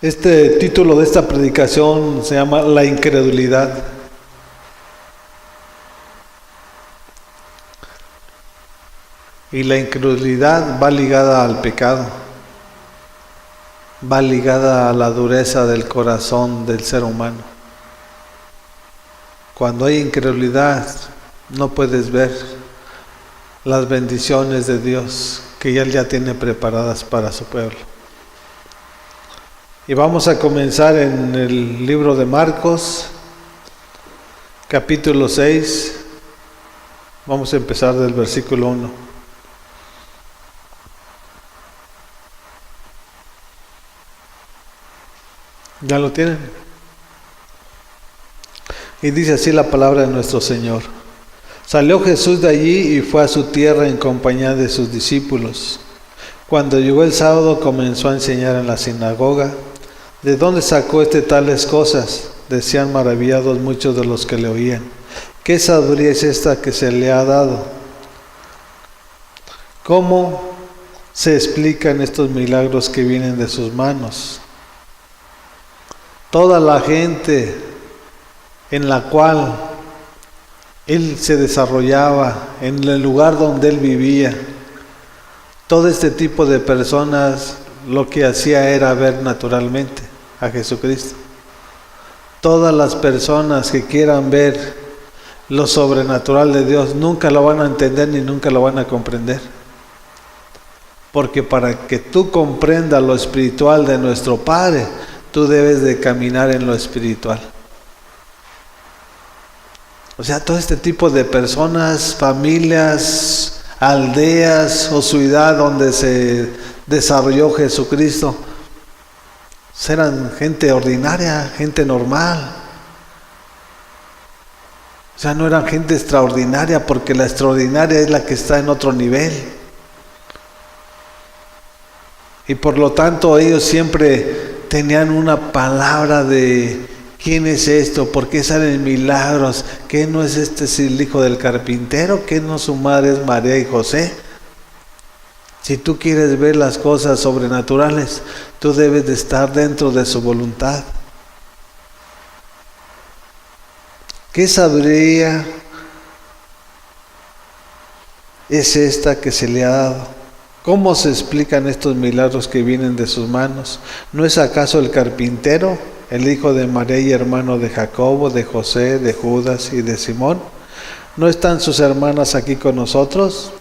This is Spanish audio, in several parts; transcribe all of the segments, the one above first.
Este título de esta predicación se llama La incredulidad. Y la incredulidad va ligada al pecado, va ligada a la dureza del corazón del ser humano. Cuando hay incredulidad, no puedes ver las bendiciones de Dios que Él ya tiene preparadas para su pueblo. Y vamos a comenzar en el libro de Marcos, capítulo 6. Vamos a empezar del versículo 1. ¿Ya lo tienen? Y dice así la palabra de nuestro Señor. Salió Jesús de allí y fue a su tierra en compañía de sus discípulos. Cuando llegó el sábado comenzó a enseñar en la sinagoga. ¿De dónde sacó tales cosas?, decían maravillados muchos de los que le oían. ¿Qué sabiduría es esta que se le ha dado? ¿Cómo se explican estos milagros que vienen de sus manos? Toda la gente en la cual Él se desarrollaba, en el lugar donde Él vivía, todo este tipo de personas lo que hacía era ver naturalmente a Jesucristo. Todas las personas que quieran ver lo sobrenatural de Dios nunca lo van a entender ni nunca lo van a comprender. Porque para que tú comprendas lo espiritual de nuestro Padre, tú debes de caminar en lo espiritual. O sea, todo este tipo de personas, familias, aldeas o ciudad donde se desarrolló Jesucristo, eran gente ordinaria, gente normal. O sea, no eran gente extraordinaria, porque la extraordinaria es la que está en otro nivel. Y por lo tanto ellos siempre tenían una palabra de ¿quién es esto? ¿Por qué salen milagros? ¿Qué no es es el hijo del carpintero? ¿Qué no su madre es María y José? Si tú quieres ver las cosas sobrenaturales, tú debes de estar dentro de su voluntad. ¿Qué sabiduría es esta que se le ha dado? ¿Cómo se explican estos milagros que vienen de sus manos? ¿No es acaso el carpintero, el hijo de María y hermano de Jacobo, de José, de Judas y de Simón? ¿No están sus hermanas aquí con nosotros?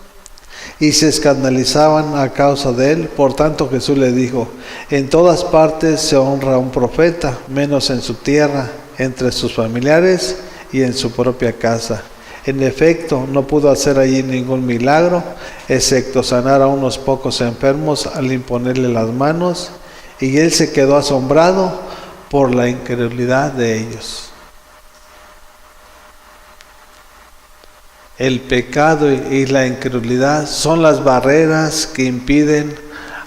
Y se escandalizaban a causa de él. Por tanto Jesús le dijo: en todas partes se honra a un profeta, menos en su tierra, entre sus familiares y en su propia casa. En efecto, no pudo hacer allí ningún milagro, excepto sanar a unos pocos enfermos al imponerle las manos, y él se quedó asombrado por la incredulidad de ellos. El pecado y la incredulidad son las barreras que impiden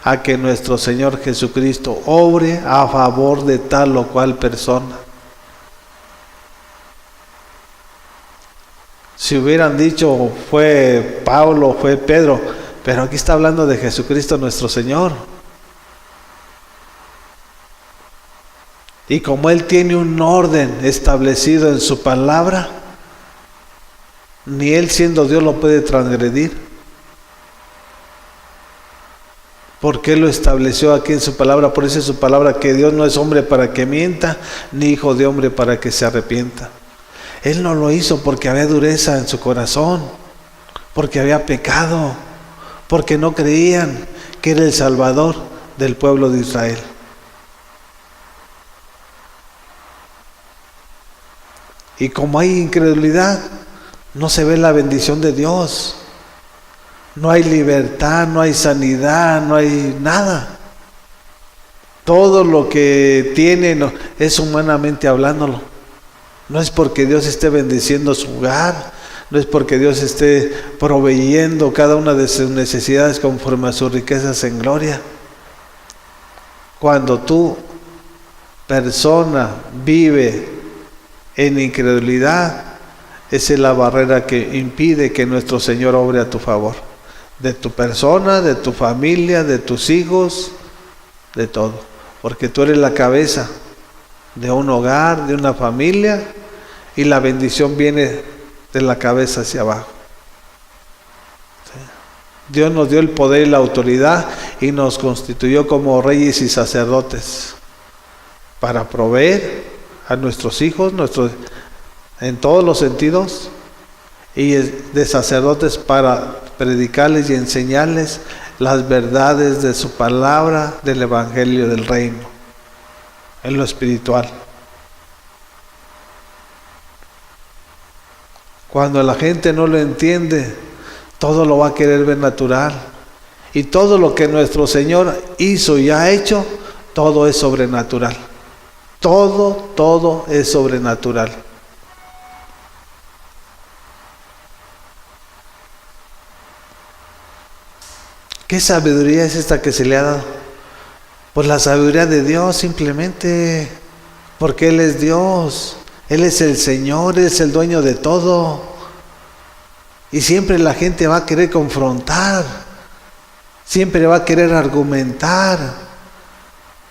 a que nuestro Señor Jesucristo obre a favor de tal o cual persona. Si hubieran dicho fue Pablo, fue Pedro, pero aquí está hablando de Jesucristo nuestro Señor. Y como Él tiene un orden establecido en su palabra, ni Él siendo Dios lo puede transgredir. Porque Él lo estableció aquí en su palabra. Por eso es su palabra, que Dios no es hombre para que mienta, ni hijo de hombre para que se arrepienta. Él no lo hizo porque había dureza en su corazón, porque había pecado, porque no creían que era el Salvador del pueblo de Israel. Y como hay incredulidad, no se ve la bendición de Dios. No hay libertad, no hay sanidad, no hay nada. Todo lo que tiene es humanamente hablándolo. No es porque Dios esté bendiciendo su hogar, no es porque Dios esté proveyendo cada una de sus necesidades conforme a sus riquezas en gloria. Cuando tu persona vive en incredulidad, esa es la barrera que impide que nuestro Señor obre a tu favor. De tu persona, de tu familia, de tus hijos, de todo. porque tú eres la cabeza de un hogar, de una familia, y la bendición viene de la cabeza hacia abajo. Dios nos dio el poder y la autoridad y nos constituyó como reyes y sacerdotes para proveer a nuestros hijos, en todos los sentidos, y de sacerdotes para predicarles y enseñarles las verdades de su palabra, del evangelio del reino, en lo espiritual. Cuando la gente no lo entiende, todo lo va a querer ver natural. Y todo lo que nuestro Señor hizo y ha hecho, todo es sobrenatural. Todo es sobrenatural. ¿Qué sabiduría es esta que se le ha dado? Pues la sabiduría de Dios simplemente, porque Él es Dios, Él es el Señor, Él es el dueño de todo. Y siempre la gente va a querer confrontar, siempre va a querer argumentar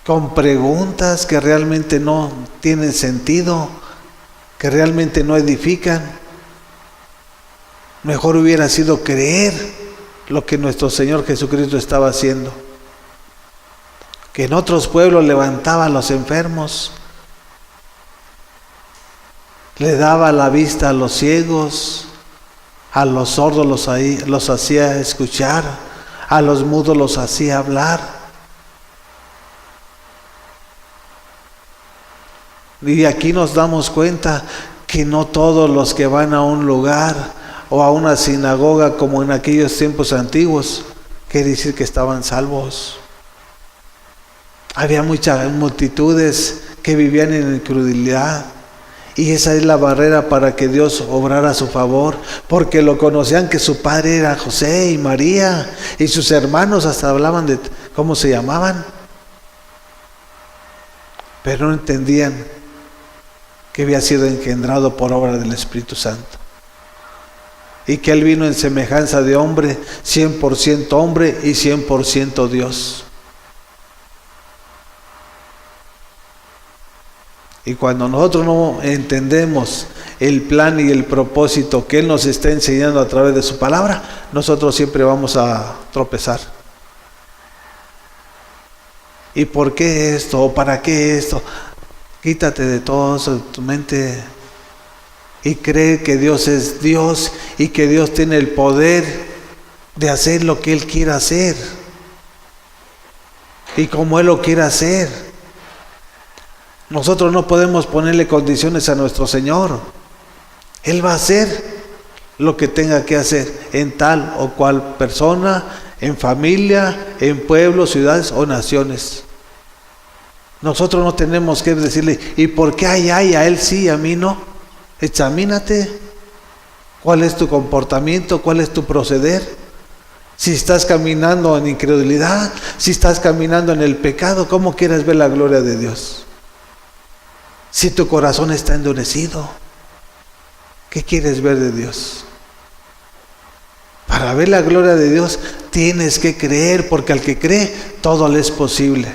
con preguntas que realmente no tienen sentido, que realmente no edifican. Mejor hubiera sido creer lo que nuestro Señor Jesucristo estaba haciendo, que en otros pueblos levantaba a los enfermos, le daba la vista a los ciegos, a los sordos los hacía escuchar, a los mudos los hacía hablar. Y aquí nos damos cuenta que no todos los que van a un lugar o a una sinagoga como en aquellos tiempos antiguos, quiere decir que estaban salvos. Había muchas multitudes que vivían en incredulidad, y esa es la barrera para que Dios obrara a su favor, porque lo conocían que su padre era José y María, y sus hermanos hasta hablaban de cómo se llamaban, pero no entendían que había sido engendrado por obra del Espíritu Santo, y que Él vino en semejanza de hombre, 100% hombre y 100% Dios. Y cuando nosotros no entendemos el plan y el propósito que Él nos está enseñando a través de su palabra, nosotros siempre vamos a tropezar. ¿Y por qué esto? ¿O para qué esto? Quítate de todo eso de tu mente y cree que Dios es Dios y que Dios tiene el poder de hacer lo que Él quiera hacer y como Él lo quiera hacer. Nosotros no podemos ponerle condiciones a nuestro Señor. Él va a hacer lo que tenga que hacer en tal o cual persona, en familia, en pueblos, ciudades o naciones. Nosotros no tenemos que decirle, ¿y por qué a Él sí y a mí no? Examínate. ¿Cuál es tu comportamiento? ¿Cuál es tu proceder? Si estás caminando en incredulidad, si estás caminando en el pecado, ¿cómo quieres ver la gloria de Dios? Si tu corazón está endurecido, ¿qué quieres ver de Dios? Para ver la gloria de Dios tienes que creer, porque al que cree todo le es posible.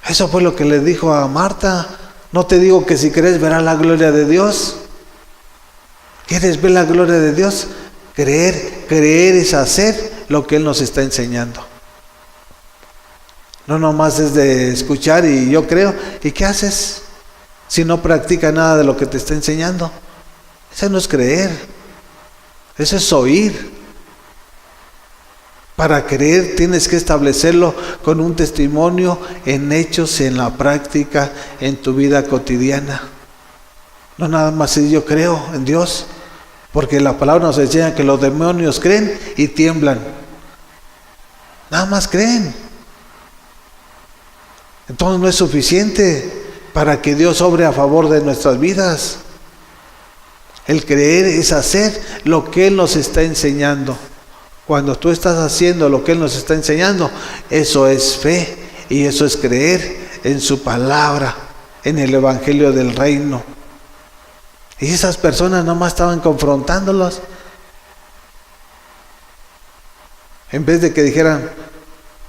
Eso fue lo que le dijo a Marta. No te digo que si crees verás la gloria de Dios. ¿Quieres ver la gloria de Dios? Creer es hacer lo que Él nos está enseñando. No nomás es de escuchar y yo creo. ¿Y qué haces si no practicas nada de lo que te está enseñando? Eso no es creer. Eso es oír. Para creer tienes que establecerlo con un testimonio en hechos, en la práctica, en tu vida cotidiana. No nada más si yo creo en Dios, porque la palabra nos enseña que los demonios creen y tiemblan. Nada más creen. Entonces no es suficiente para que Dios obre a favor de nuestras vidas. El creer es hacer lo que Él nos está enseñando. Cuando tú estás haciendo lo que Él nos está enseñando, eso es fe y eso es creer en su palabra, en el evangelio del reino. Y esas personas nomás estaban confrontándolos. En vez de que dijeran,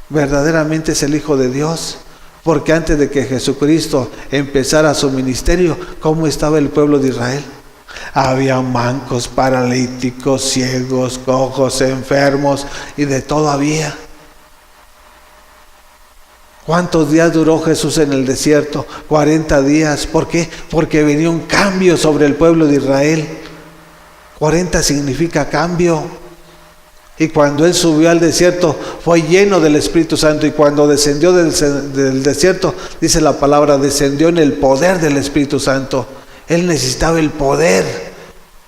verdaderamente es el Hijo de Dios. Porque antes de que Jesucristo empezara su ministerio, ¿cómo estaba el pueblo de Israel? Había mancos, paralíticos, ciegos, cojos, enfermos y de todo había. ¿Cuántos días duró Jesús en el desierto? 40 días. ¿Por qué? Porque venía un cambio sobre el pueblo de Israel. 40 significa cambio. Y cuando Él subió al desierto, fue lleno del Espíritu Santo. Y cuando descendió del desierto, dice la palabra, descendió en el poder del Espíritu Santo. Él necesitaba el poder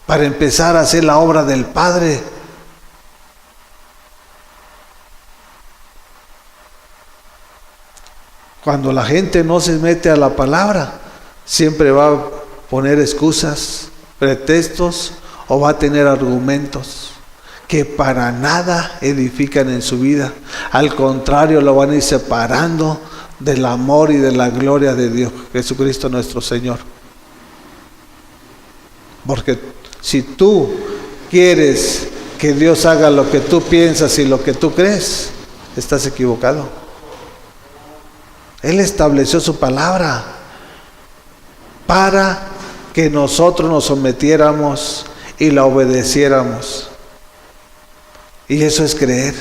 para empezar a hacer la obra del Padre. Cuando la gente no se mete a la palabra, siempre va a poner excusas, pretextos o va a tener argumentos que para nada edifican en su vida. Al contrario, lo van a ir separando del amor y de la gloria de Dios, Jesucristo nuestro Señor. Porque si tú quieres que Dios haga lo que tú piensas y lo que tú crees, estás equivocado. Él estableció su palabra para que nosotros nos sometiéramos y la obedeciéramos. Y eso es creer.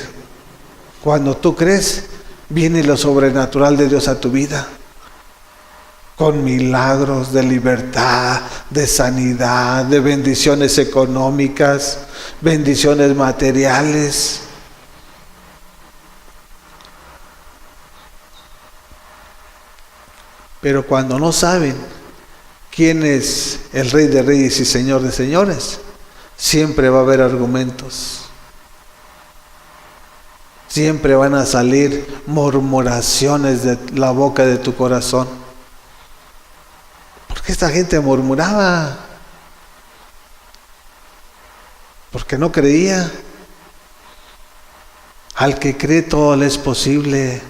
Cuando tú crees, viene lo sobrenatural de Dios a tu vida. Con milagros de libertad, de sanidad, de bendiciones económicas, bendiciones materiales. Pero cuando no saben quién es el Rey de Reyes y Señor de Señores, siempre va a haber argumentos. Siempre van a salir murmuraciones de la boca de tu corazón. ¿Por qué esta gente murmuraba? Porque no creía. Al que cree todo le es posible.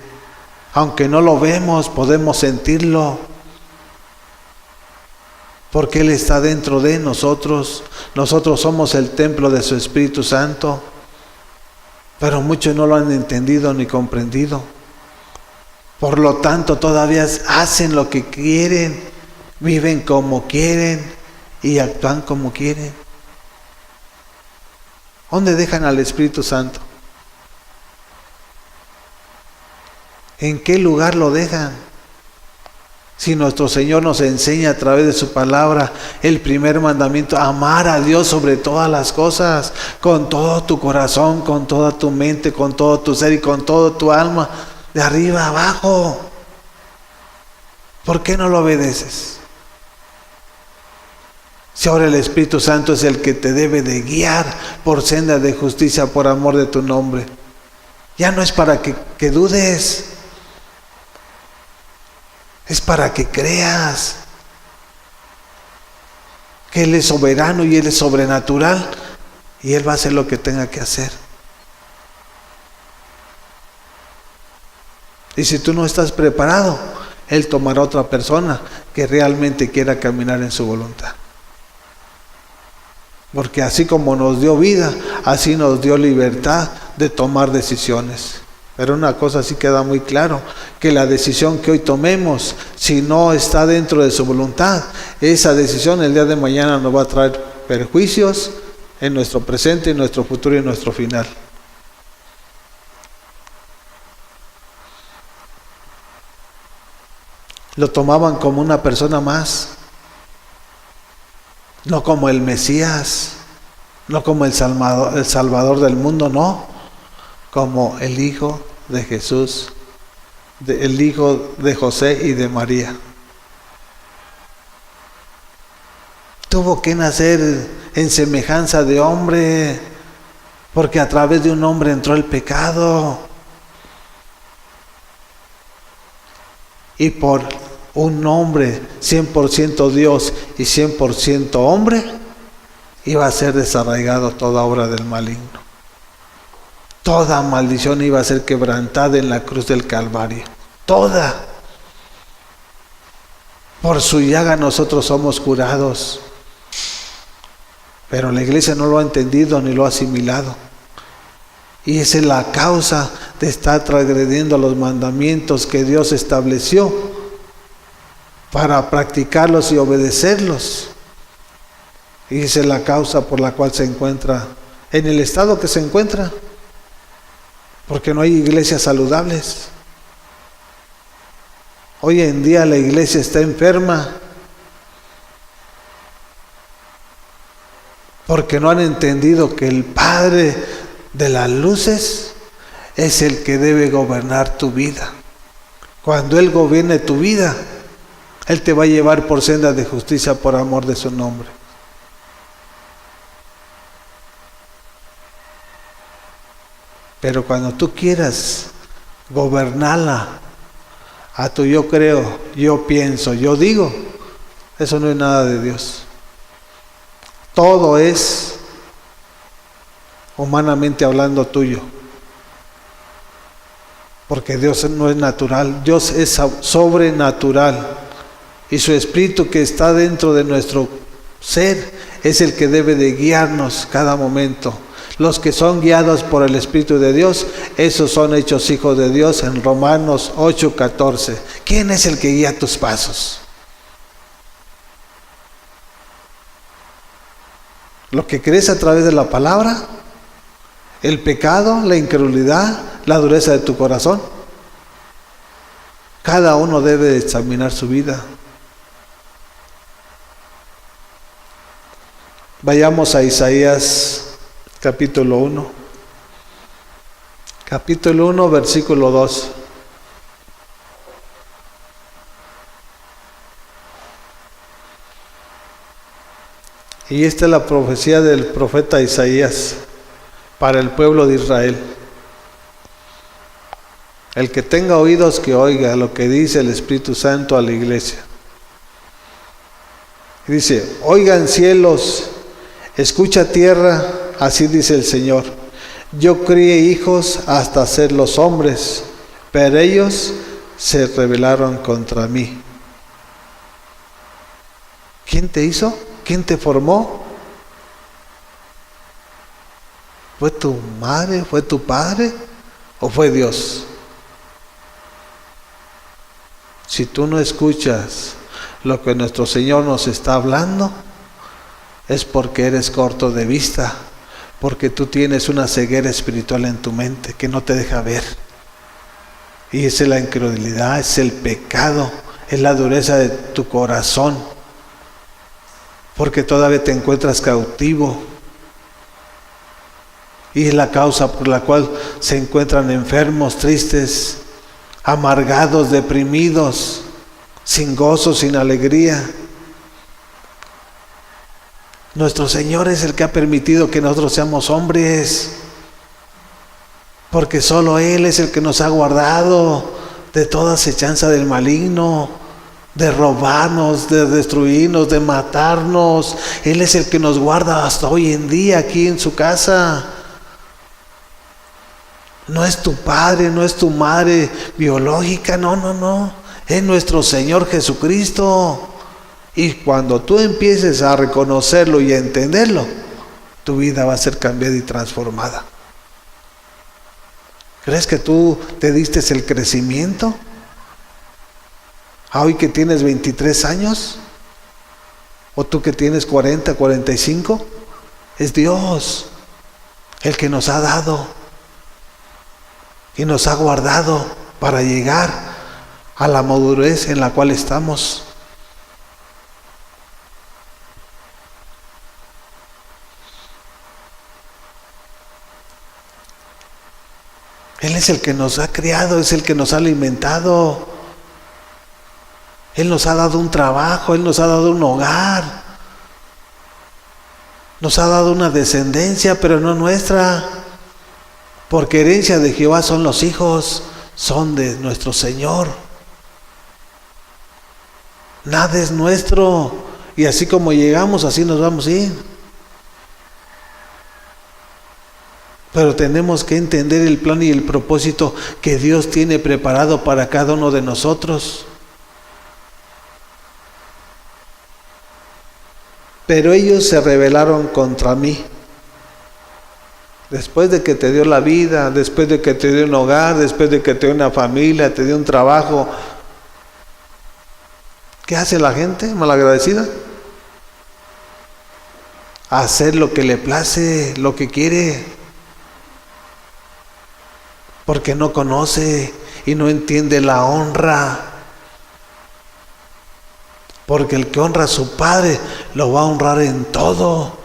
Aunque no lo vemos, podemos sentirlo. Porque Él está dentro de nosotros. Nosotros somos el templo de su Espíritu Santo. Pero muchos no lo han entendido ni comprendido. Por lo tanto, todavía hacen lo que quieren, viven como quieren y actúan como quieren. ¿Dónde dejan al Espíritu Santo? ¿En qué lugar lo dejan? Si nuestro Señor nos enseña a través de su palabra el primer mandamiento, amar a Dios sobre todas las cosas, con todo tu corazón, con toda tu mente, con todo tu ser y con toda tu alma, de arriba a abajo. ¿Por qué no lo obedeces? Si ahora el Espíritu Santo es el que te debe de guiar por senda de justicia por amor de tu nombre. Ya no es para que dudes. Es para que creas que Él es soberano y Él es sobrenatural y Él va a hacer lo que tenga que hacer. Y si tú no estás preparado, Él tomará otra persona que realmente quiera caminar en su voluntad. Porque así como nos dio vida, así nos dio libertad de tomar decisiones. Pero una cosa sí queda muy claro, que la decisión que hoy tomemos, si no está dentro de su voluntad, esa decisión el día de mañana nos va a traer perjuicios en nuestro presente, en nuestro futuro y en nuestro final. Lo tomaban como una persona más, no como el Mesías, no como el Salvador del mundo, no, como el Hijo de Jesús, el Hijo de José y de María. Tuvo que nacer en semejanza de hombre, porque a través de un hombre entró el pecado. Y por un hombre 100% Dios y 100% hombre, iba a ser desarraigado toda obra del maligno. Toda maldición iba a ser quebrantada en la cruz del Calvario. Toda. Por su llaga nosotros somos curados. Pero la iglesia no lo ha entendido ni lo ha asimilado. Y esa es la causa de estar transgrediendo los mandamientos que Dios estableció para practicarlos y obedecerlos. Y esa es la causa por la cual se encuentra en el estado que se encuentra, porque no hay iglesias saludables. Hoy en día la iglesia está enferma porque no han entendido que el Padre de las luces es el que debe gobernar tu vida. Cuando Él gobierne tu vida, Él te va a llevar por sendas de justicia por amor de su nombre. Pero cuando tú quieras gobernarla a tu yo creo, yo pienso, yo digo, eso no es nada de Dios. Todo es, humanamente hablando, tuyo. Porque Dios no es natural, Dios es sobrenatural. Y su Espíritu que está dentro de nuestro ser es el que debe de guiarnos cada momento. Los que son guiados por el Espíritu de Dios, esos son hechos hijos de Dios en Romanos 8:14. ¿Quién es el que guía tus pasos? ¿Lo que crees a través de la palabra? ¿El pecado, la incredulidad, la dureza de tu corazón? Cada uno debe examinar su vida. Vayamos a Isaías capítulo 1. Capítulo 1, versículo 2. Y esta es la profecía del profeta Isaías para el pueblo de Israel. El que tenga oídos que oiga lo que dice el Espíritu Santo a la iglesia. Y dice: oigan cielos, escucha tierra, así dice el Señor. Yo crié hijos hasta hacerlos hombres, pero ellos se rebelaron contra mí. ¿Quién te hizo? ¿Quién te formó? ¿Fue tu madre? ¿Fue tu padre? ¿O fue Dios? Si tú no escuchas lo que nuestro Señor nos está hablando, es porque eres corto de vista, porque tú tienes una ceguera espiritual en tu mente que no te deja ver. Y esa es la incredulidad, es el pecado, es la dureza de tu corazón, porque todavía te encuentras cautivo. Y es la causa por la cual se encuentran enfermos, tristes, amargados, deprimidos, sin gozo, sin alegría. Nuestro Señor es el que ha permitido que nosotros seamos hombres, porque solo Él es el que nos ha guardado de toda acechanza del maligno, de robarnos, de destruirnos, de matarnos. Él es el que nos guarda hasta hoy en día aquí en su casa. No es tu padre, no es tu madre biológica, no. Es nuestro Señor Jesucristo. Y cuando tú empieces a reconocerlo y a entenderlo, tu vida va a ser cambiada y transformada. ¿Crees que tú te diste el crecimiento? ¿A hoy que tienes 23 años? ¿O tú que tienes 40, 45? Es Dios el que nos ha dado y nos ha guardado para llegar a la madurez en la cual estamos. Él es el que nos ha criado, es el que nos ha alimentado. Él nos ha dado un trabajo, Él nos ha dado un hogar. Nos ha dado una descendencia, pero no nuestra. Porque herencia de Jehová son los hijos, son de nuestro Señor. Nada es nuestro. Y así como llegamos, así nos vamos a ir. Pero tenemos que entender el plan y el propósito que Dios tiene preparado para cada uno de nosotros. Pero ellos se rebelaron contra mí Después de que te dio la vida, después de que te dio un hogar, después de que te dio una familia, te dio un trabajo, ¿qué hace la gente malagradecida? Hacer lo que le place, lo que quiere, porque no conoce y no entiende la honra. Porque el que honra a su padre lo va a honrar en todo,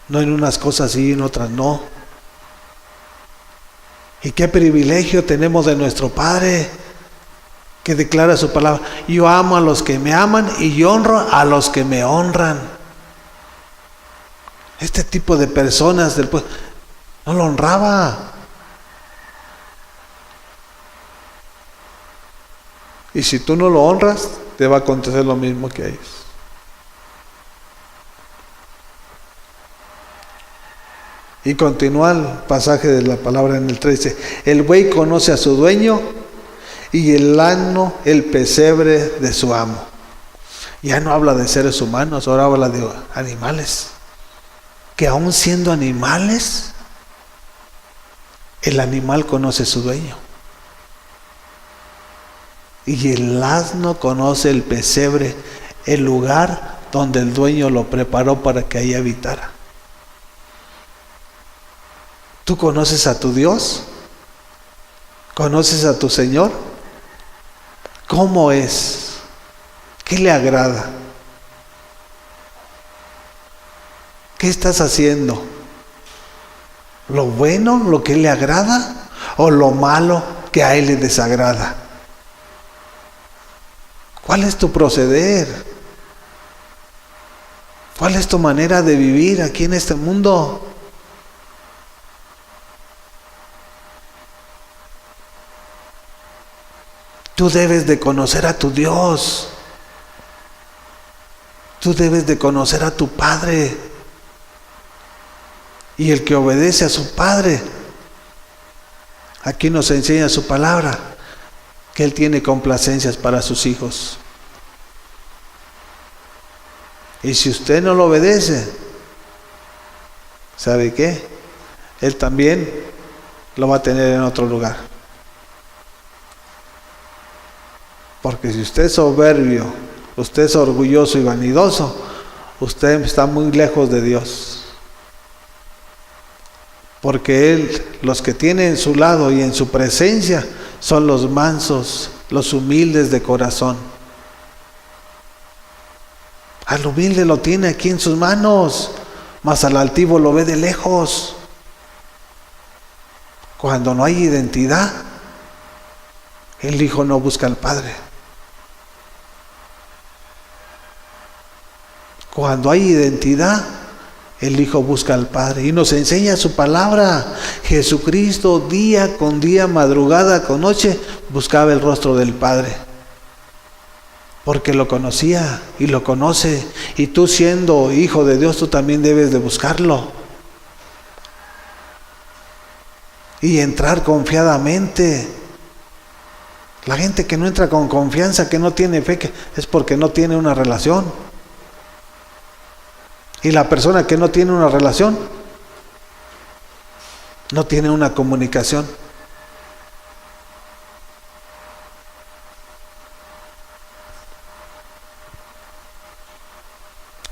no en unas cosas sí y en otras no. Y qué privilegio tenemos de nuestro Padre, que declara su palabra: yo amo a los que me aman y yo honro a los que me honran. Este tipo de personas del pueblo no lo honraba. Y si tú no lo honras, te va a acontecer lo mismo que a ellos. Y continúa el pasaje de la palabra en el 13. El buey conoce a su dueño y el asno el pesebre de su amo. Ya no habla de seres humanos, ahora habla de animales. Que aún siendo animales, el animal conoce a su dueño. Y el asno conoce el pesebre, el lugar donde el dueño lo preparó para que ahí habitara. ¿Tú conoces a tu Dios? ¿Conoces a tu Señor? ¿Cómo es? ¿Qué le agrada? ¿Qué estás haciendo? ¿Lo bueno, lo que le agrada? ¿O lo malo que a él le desagrada? ¿Cuál es tu proceder? ¿Cuál es tu manera de vivir aquí en este mundo? Tú debes de conocer a tu Dios. Tú debes de conocer a tu Padre. Y el que obedece a su Padre, aquí nos enseña su palabra, que Él tiene complacencias para sus hijos. Y si usted no lo obedece, ¿sabe qué? Él también lo va a tener en otro lugar. Porque si usted es soberbio, usted es orgulloso y vanidoso, usted está muy lejos de Dios. Porque Él, los que tiene en su lado y en su presencia, son los mansos, los humildes de corazón. Al humilde lo tiene aquí en sus manos, mas al altivo lo ve de lejos. Cuando no hay identidad, el Hijo no busca al Padre. Cuando hay identidad, el Hijo busca al Padre y nos enseña su palabra. Jesucristo día con día, madrugada con noche, buscaba el rostro del Padre. Porque lo conocía y lo conoce. Y tú, siendo hijo de Dios, tú también debes de buscarlo. Y entrar confiadamente. La gente que no entra con confianza, que no tiene fe, es porque no tiene una relación. Y la persona que no tiene una relación, no tiene una comunicación.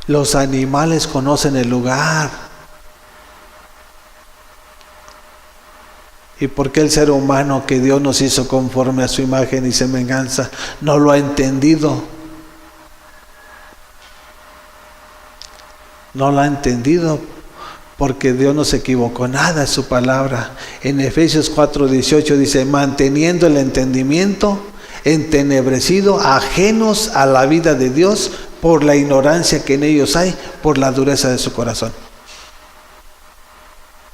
Los animales conocen el lugar. ¿Y por qué el ser humano que Dios nos hizo conforme a su imagen y semejanza no lo ha entendido? No lo ha entendido porque Dios no se equivocó nada en su palabra. En Efesios 4:18 dice: manteniendo el entendimiento entenebrecido, ajenos a la vida de Dios por la ignorancia que en ellos hay, por la dureza de su corazón.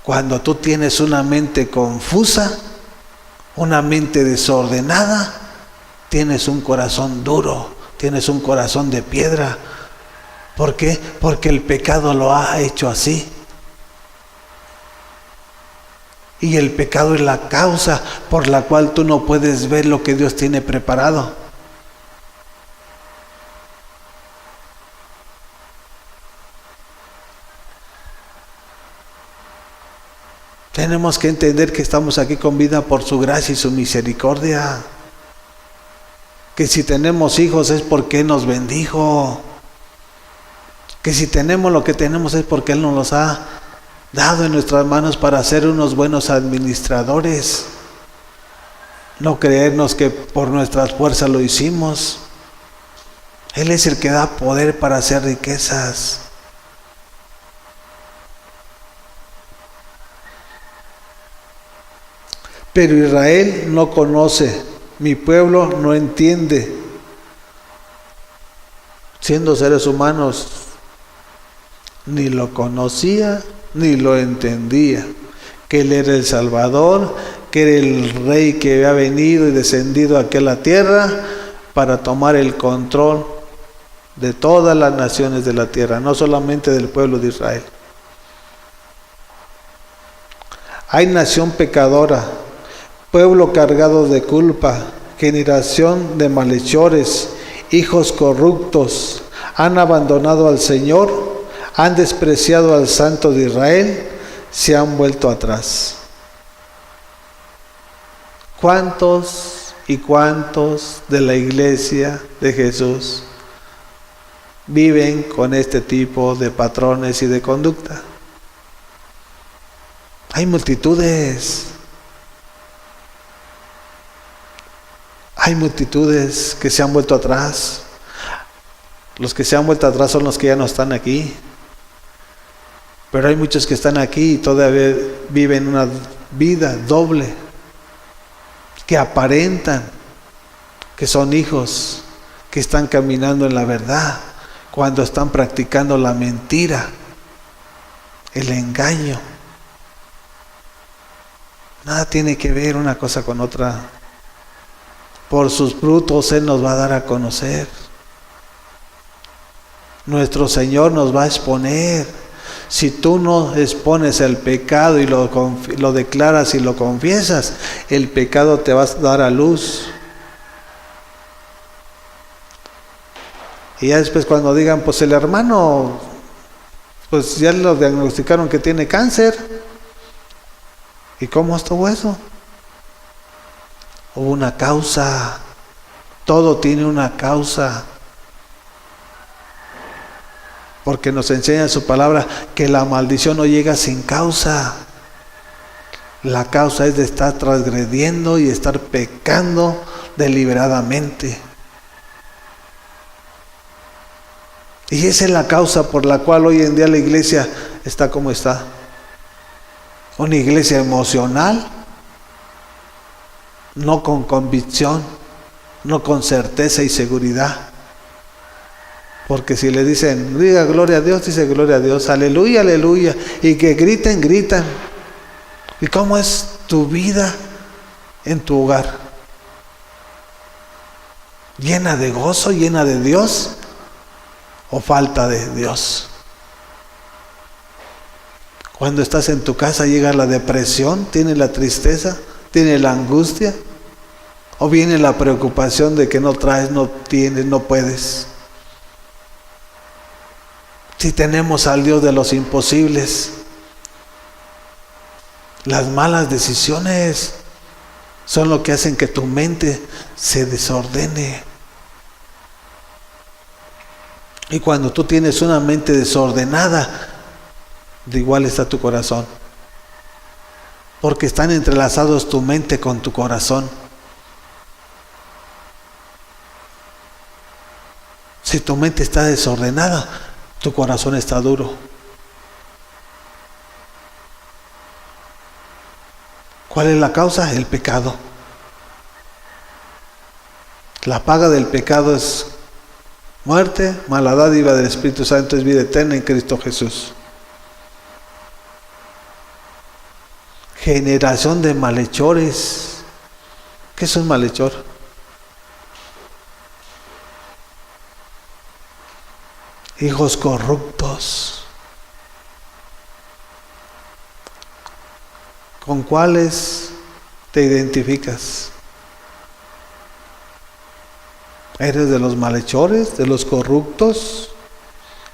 Cuando tú tienes una mente confusa, una mente desordenada, tienes un corazón duro, tienes un corazón de piedra. ¿Por qué? Porque el pecado lo ha hecho así. Y el pecado es la causa por la cual tú no puedes ver lo que Dios tiene preparado. Tenemos que entender que estamos aquí con vida por su gracia y su misericordia. Que si tenemos hijos es porque Él nos bendijo. Que si tenemos lo que tenemos es porque Él nos los ha dado en nuestras manos para ser unos buenos administradores. No creernos que por nuestras fuerzas lo hicimos. Él es el que da poder para hacer riquezas. Pero Israel no conoce, mi pueblo no entiende. Siendo seres humanos, ni lo conocía, ni lo entendía. Que Él era el Salvador, que era el Rey que había venido y descendido aquí a la tierra para tomar el control de todas las naciones de la tierra, no solamente del pueblo de Israel. Hay nación pecadora, pueblo cargado de culpa, generación de malhechores, hijos corruptos, han abandonado al Señor, han despreciado al Santo de Israel, se han vuelto atrás. ¿Cuántos y cuántos de la iglesia de Jesús viven con este tipo de patrones y de conducta? Hay multitudes. Hay multitudes que se han vuelto atrás. Los que se han vuelto atrás son los que ya no están aquí. Pero hay muchos que están aquí y todavía viven una vida doble, que aparentan que son hijos, que están caminando en la verdad, cuando están practicando la mentira, el engaño. Nada tiene que ver una cosa con otra. Por sus frutos Él nos va a dar a conocer. Nuestro Señor nos va a exponer. Si tú no expones el pecado y lo declaras y lo confiesas, el pecado te va a dar a luz. Y ya después cuando digan, pues el hermano, pues ya lo diagnosticaron que tiene cáncer. ¿Y cómo estuvo eso? Hubo una causa. Todo tiene una causa. Porque nos enseña su palabra que la maldición no llega sin causa. La causa es de estar transgrediendo y estar pecando deliberadamente. Y esa es la causa por la cual hoy en día la iglesia está como está. Una iglesia emocional, no con convicción, no con certeza y seguridad. Porque si le dicen, diga gloria a Dios, dice gloria a Dios, aleluya, aleluya. Y que griten, gritan. ¿Y cómo es tu vida en tu hogar? ¿Llena de gozo, llena de Dios? ¿O falta de Dios? Cuando estás en tu casa llega la depresión, tiene la tristeza, tiene la angustia, o viene la preocupación de que no traes, no tienes, no puedes. Si tenemos al Dios de los imposibles, las malas decisiones son lo que hacen que tu mente se desordene. Y cuando tú tienes una mente desordenada, de igual está tu corazón. Porque están entrelazados tu mente con tu corazón. Si tu mente está desordenada, tu corazón está duro. ¿Cuál es la causa? El pecado. La paga del pecado es muerte, mas la dádiva del Espíritu Santo es vida eterna en Cristo Jesús. Generación de malhechores. ¿Qué es un malhechor? Hijos corruptos. ¿Con cuáles te identificas? ¿Eres de los malhechores, de los corruptos,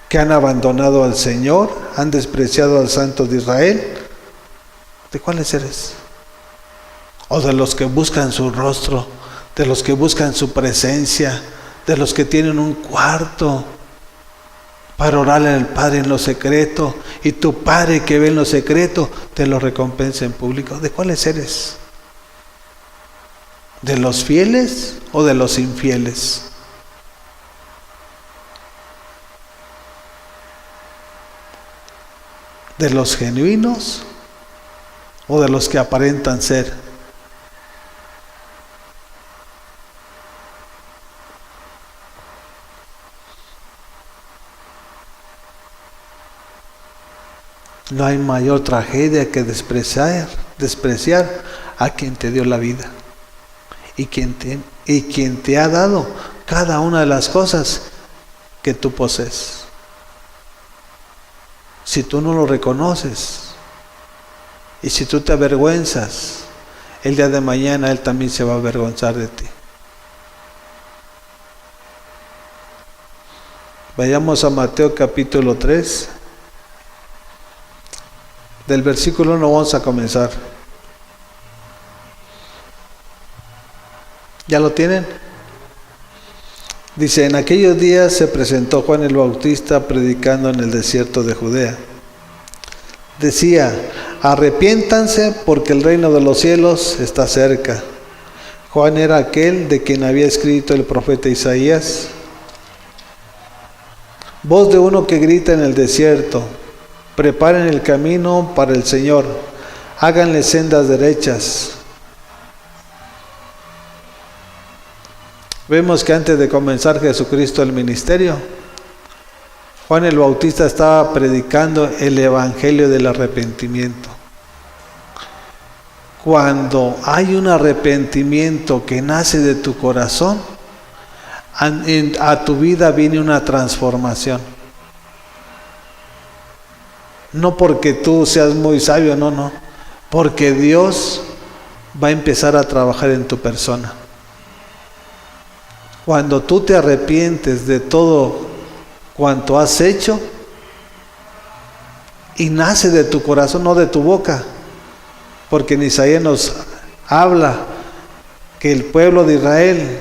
que han abandonado al Señor, han despreciado al Santo de Israel? ¿De cuáles eres? ¿O de los que buscan su rostro, de los que buscan su presencia, de los que tienen un cuarto para orarle al Padre en lo secreto, y tu Padre que ve en lo secreto te lo recompensa en público? ¿De cuáles eres? ¿De los fieles o de los infieles? ¿De los genuinos o de los que aparentan ser? No hay mayor tragedia que despreciar a quien te dio la vida y quien te ha dado cada una de las cosas que tú posees. Si tú no lo reconoces y si tú te avergüenzas, el día de mañana Él también se va a avergonzar de ti. Vayamos a Mateo capítulo 3. Del versículo 1 vamos a comenzar. ¿Ya lo tienen? Dice: en aquellos días se presentó Juan el Bautista predicando en el desierto de Judea. Decía: arrepiéntanse porque el reino de los cielos está cerca. Juan era aquel de quien había escrito el profeta Isaías: voz de uno que grita en el desierto, preparen el camino para el Señor, háganle sendas derechas. Vemos que antes de comenzar Jesucristo el ministerio, Juan el Bautista estaba predicando el evangelio del arrepentimiento. Cuando hay un arrepentimiento que nace de tu corazón, a tu vida viene una transformación. No porque tú seas muy sabio, no, porque Dios va a empezar a trabajar en tu persona. Cuando tú te arrepientes de todo cuanto has hecho y nace de tu corazón, no de tu boca, porque en Isaías nos habla que el pueblo de Israel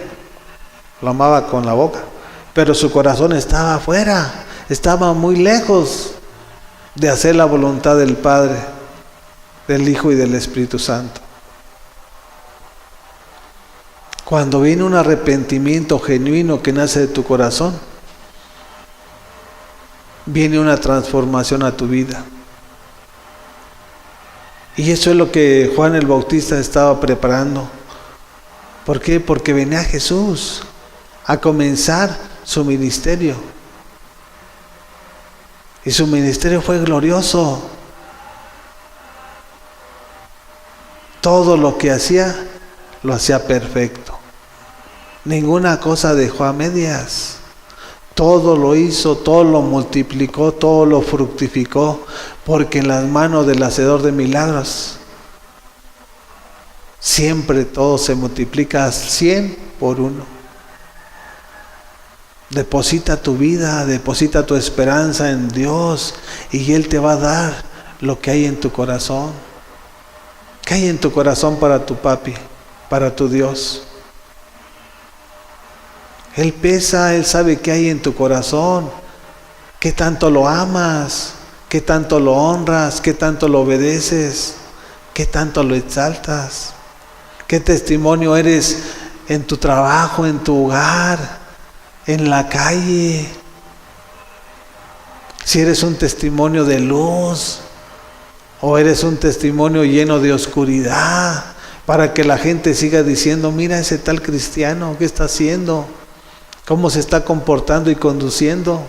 lo amaba con la boca, pero su corazón estaba afuera, estaba muy lejos de hacer la voluntad del Padre, del Hijo y del Espíritu Santo. Cuando viene un arrepentimiento genuino que nace de tu corazón, viene una transformación a tu vida. Y eso es lo que Juan el Bautista estaba preparando. ¿Por qué? Porque venía Jesús a comenzar su ministerio. Y su ministerio fue glorioso. Todo lo que hacía, lo hacía perfecto. Ninguna cosa dejó a medias. Todo lo hizo, todo lo multiplicó, todo lo fructificó, porque en las manos del hacedor de milagros siempre todo se multiplica 100 por 1. Deposita tu vida, deposita tu esperanza en Dios y Él te va a dar lo que hay en tu corazón. ¿Qué hay en tu corazón para tu papi, para tu Dios? Él pesa, Él sabe qué hay en tu corazón, qué tanto lo amas, qué tanto lo honras, qué tanto lo obedeces, qué tanto lo exaltas, qué testimonio eres en tu trabajo, en tu hogar, en la calle. Si eres un testimonio de luz o eres un testimonio lleno de oscuridad, para que la gente siga diciendo: mira ese tal cristiano, ¿qué está haciendo? ¿Cómo se está comportando y conduciendo?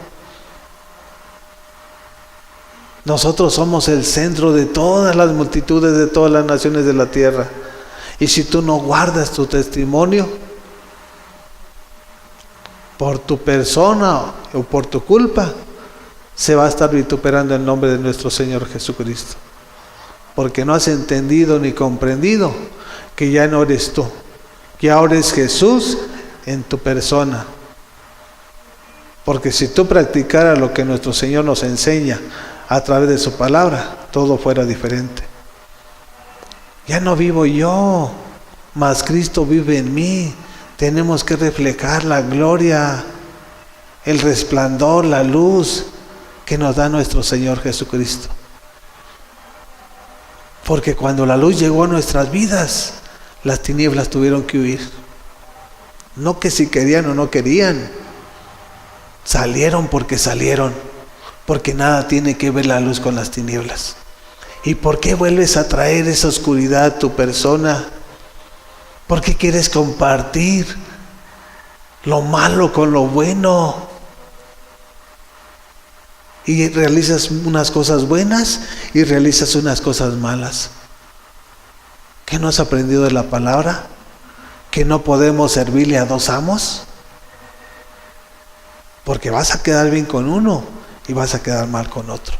Nosotros somos el centro de todas las multitudes, de todas las naciones de la tierra. Y si tú no guardas tu testimonio, por tu persona o por tu culpa, se va a estar vituperando el nombre de nuestro Señor Jesucristo. Porque no has entendido ni comprendido que ya no eres tú, que ahora es Jesús en tu persona. Porque si tú practicaras lo que nuestro Señor nos enseña a través de su palabra, todo fuera diferente. Ya no vivo yo, mas Cristo vive en mí. Tenemos que reflejar la gloria, el resplandor, la luz que nos da nuestro Señor Jesucristo. Porque cuando la luz llegó a nuestras vidas, las tinieblas tuvieron que huir. No que si querían o no querían, salieron porque salieron. Porque nada tiene que ver la luz con las tinieblas. ¿Y por qué vuelves a traer esa oscuridad a tu persona? ¿Por qué quieres compartir lo malo con lo bueno? Y realizas unas cosas buenas y realizas unas cosas malas. ¿Qué no has aprendido de la palabra? ¿Que no podemos servirle a dos amos? Porque vas a quedar bien con uno y vas a quedar mal con otro.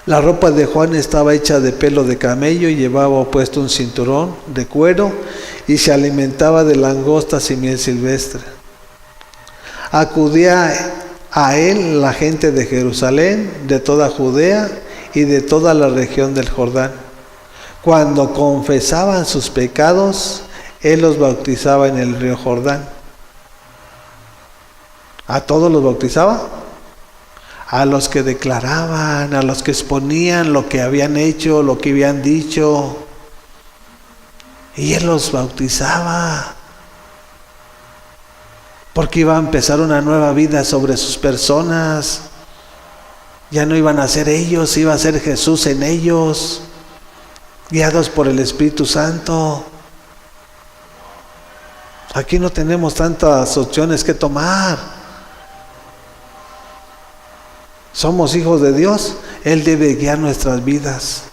La ropa de Juan estaba hecha de pelo de camello y llevaba puesto un cinturón de cuero y se alimentaba de langostas y miel silvestre. Acudía a él la gente de Jerusalén, de toda Judea y de toda la región del Jordán. Cuando confesaban sus pecados, él los bautizaba en el río Jordán. ¿A todos los bautizaba? A los que declaraban, a los que exponían lo que habían hecho, lo que habían dicho. Y él los bautizaba. Porque iba a empezar una nueva vida sobre sus personas. Ya no iban a ser ellos, iba a ser Jesús en ellos, guiados por el Espíritu Santo. Aquí no tenemos tantas opciones que tomar. Somos hijos de Dios, Él debe guiar nuestras vidas.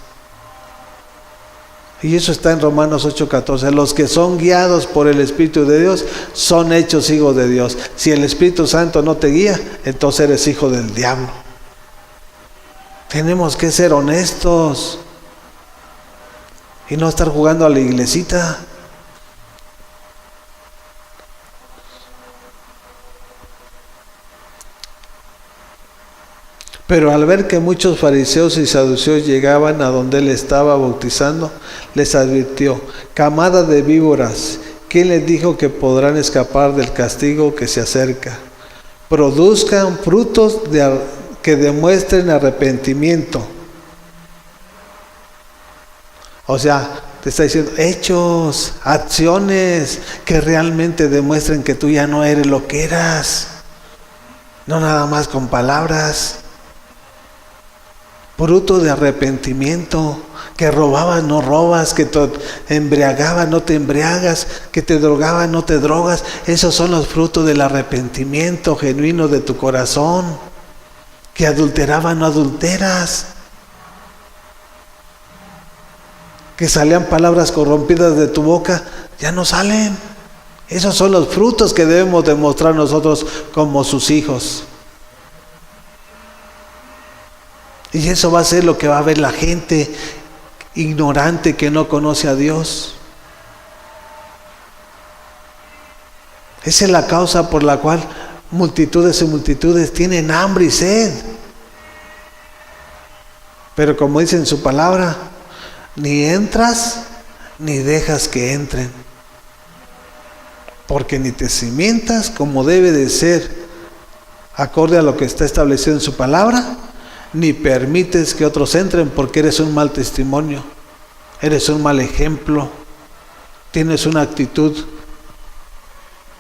Y eso está en Romanos 8:14. Los que son guiados por el Espíritu de Dios son hechos hijos de Dios. Si el Espíritu Santo no te guía, entonces eres hijo del diablo. Tenemos que ser honestos y no estar jugando a la iglesita. Pero al ver que muchos fariseos y saduceos llegaban a donde él estaba bautizando, les advirtió: camada de víboras, ¿quién les dijo que podrán escapar del castigo que se acerca? Produzcan frutos que demuestren arrepentimiento. O sea, te está diciendo hechos, acciones que realmente demuestren que tú ya no eres lo que eras. No nada más con palabras. Fruto de arrepentimiento. Que robabas, no robas. Que te embriagabas, no te embriagas. Que te drogabas, no te drogas. Esos son los frutos del arrepentimiento genuino de tu corazón. Que adulterabas, no adulteras. Que salían palabras corrompidas de tu boca, ya no salen. Esos son los frutos que debemos demostrar nosotros como sus hijos. Y eso va a ser lo que va a ver la gente ignorante que no conoce a Dios. Esa es la causa por la cual multitudes y multitudes tienen hambre y sed. Pero como dice en su palabra, ni entras ni dejas que entren. Porque ni te cimientas como debe de ser, acorde a lo que está establecido en su palabra, ni permites que otros entren, porque eres un mal testimonio, eres un mal ejemplo, tienes una actitud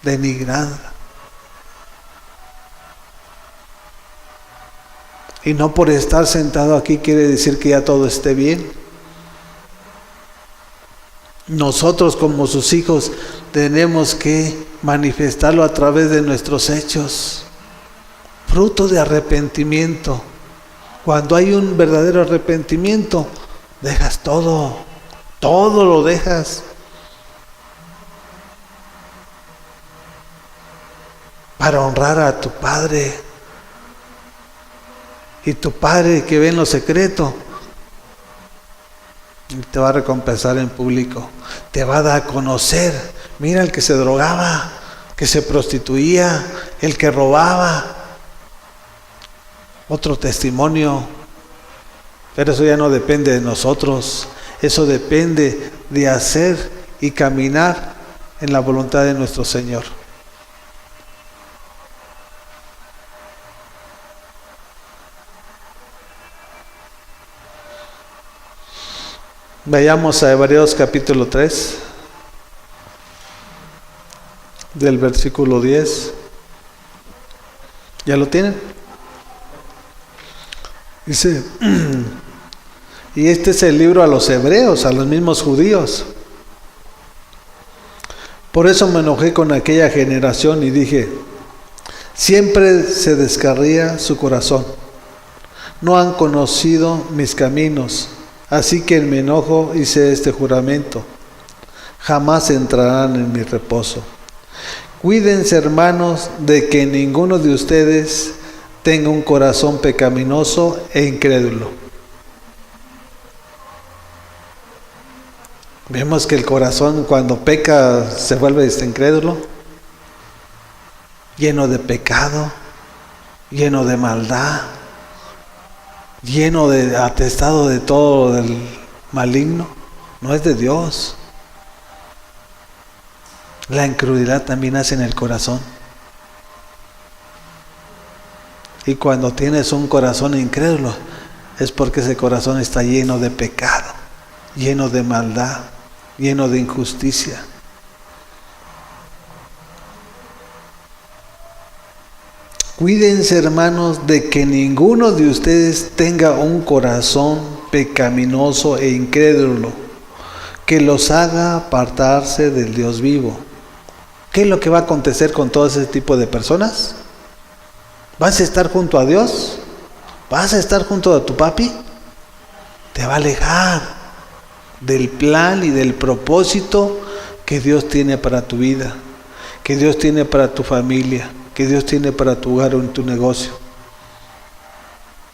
denigrada. Y no por estar sentado aquí quiere decir que ya todo esté bien. Nosotros como sus hijos tenemos que manifestarlo a través de nuestros hechos. Fruto de arrepentimiento. Cuando hay un verdadero arrepentimiento, dejas todo lo dejas. Para honrar a tu Padre. Y tu Padre que ve en lo secreto, te va a recompensar en público. Te va a dar a conocer. Mira el que se drogaba, que se prostituía, el que robaba. otro testimonio. Pero eso ya no depende de nosotros. Eso depende de hacer y caminar en la voluntad de nuestro Señor. Vayamos a Hebreos capítulo 3, del versículo 10. ¿Ya lo tienen? Dice, y este es el libro a los hebreos, a los mismos judíos. Por eso me enojé con aquella generación y dije, siempre se descarría su corazón. No han conocido mis caminos. Así que en mi enojo hice este juramento: jamás entrarán en mi reposo. Cuídense, hermanos, de que ninguno de ustedes tenga un corazón pecaminoso e incrédulo. Vemos que el corazón cuando peca se vuelve incrédulo, lleno de pecado, lleno de maldad, lleno de atestado de todo del maligno. No es de Dios. La incredulidad también nace en el corazón. Y cuando tienes un corazón incrédulo, es porque ese corazón está lleno de pecado, lleno de maldad, lleno de injusticia. Cuídense, hermanos, de que ninguno de ustedes tenga un corazón pecaminoso e incrédulo, que los haga apartarse del Dios vivo. ¿Qué es lo que va a acontecer con todo ese tipo de personas? ¿Vas a estar junto a Dios? ¿Vas a estar junto a tu papi? Te va a alejar del plan y del propósito que Dios tiene para tu vida, que Dios tiene para tu familia, que Dios tiene para tu hogar o en tu negocio.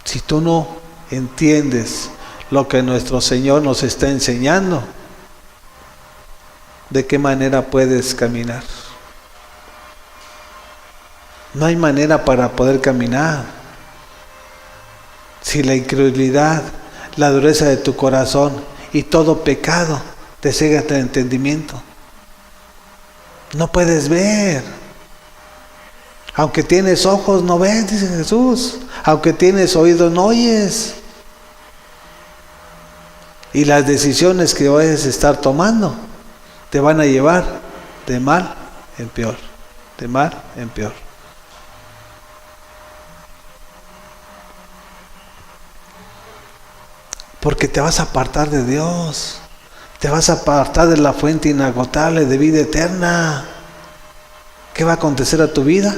Si tú no entiendes lo que nuestro Señor nos está enseñando, ¿de qué manera puedes caminar? No hay manera para poder caminar. Si la incredulidad, la dureza de tu corazón y todo pecado te cega el entendimiento, no puedes ver. Aunque tienes ojos, no ves, dice Jesús. Aunque tienes oídos, no oyes. Y las decisiones que vayas a estar tomando te van a llevar de mal en peor. De mal en peor. Porque te vas a apartar de Dios. Te vas a apartar de la fuente inagotable de vida eterna. ¿Qué va a acontecer a tu vida?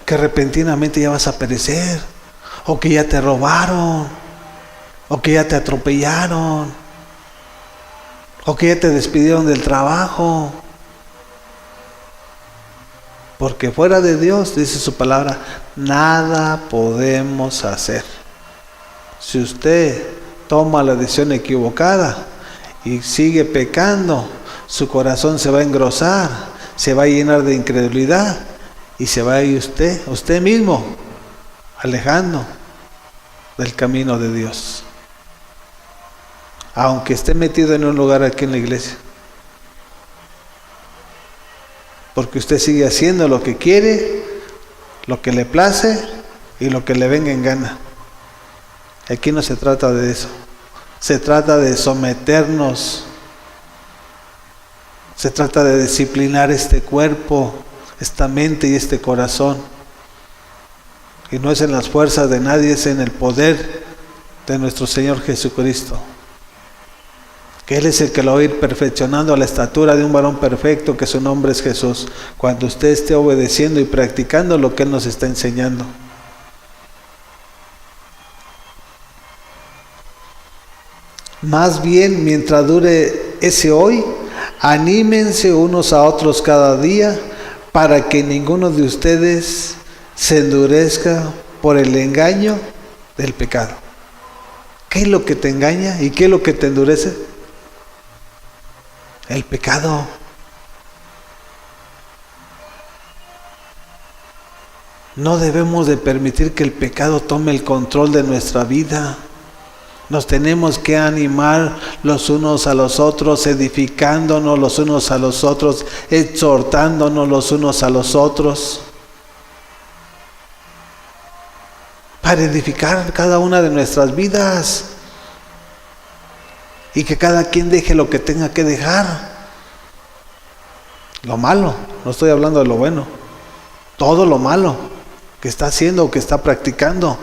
Que repentinamente ya vas a perecer, o que ya te robaron, o que ya te atropellaron, o que ya te despidieron del trabajo. Porque fuera de Dios, dice su palabra, nada podemos hacer. Si usted toma la decisión equivocada y sigue pecando, su corazón se va a engrosar, se va a llenar de incredulidad y se va a ir usted mismo, alejando del camino de Dios. Aunque esté metido en un lugar aquí en la iglesia. Porque usted sigue haciendo lo que quiere, lo que le place y lo que le venga en gana. Aquí no se trata de eso. Se trata de someternos. Se trata de disciplinar este cuerpo, esta mente y este corazón. Y no es en las fuerzas de nadie, es en el poder de nuestro Señor Jesucristo. Que Él es el que lo va a ir perfeccionando a la estatura de un varón perfecto, que su nombre es Jesús. Cuando usted esté obedeciendo y practicando lo que Él nos está enseñando. Más bien, mientras dure ese hoy, anímense unos a otros cada día, para que ninguno de ustedes se endurezca por el engaño del pecado. ¿Qué es lo que te engaña y qué es lo que te endurece? El pecado. No debemos de permitir que el pecado tome el control de nuestra vida. Nos tenemos que animar los unos a los otros, edificándonos los unos a los otros, exhortándonos los unos a los otros, para edificar cada una de nuestras vidas y que cada quien deje lo que tenga que dejar. Lo malo, no estoy hablando de lo bueno, todo lo malo que está haciendo o que está practicando,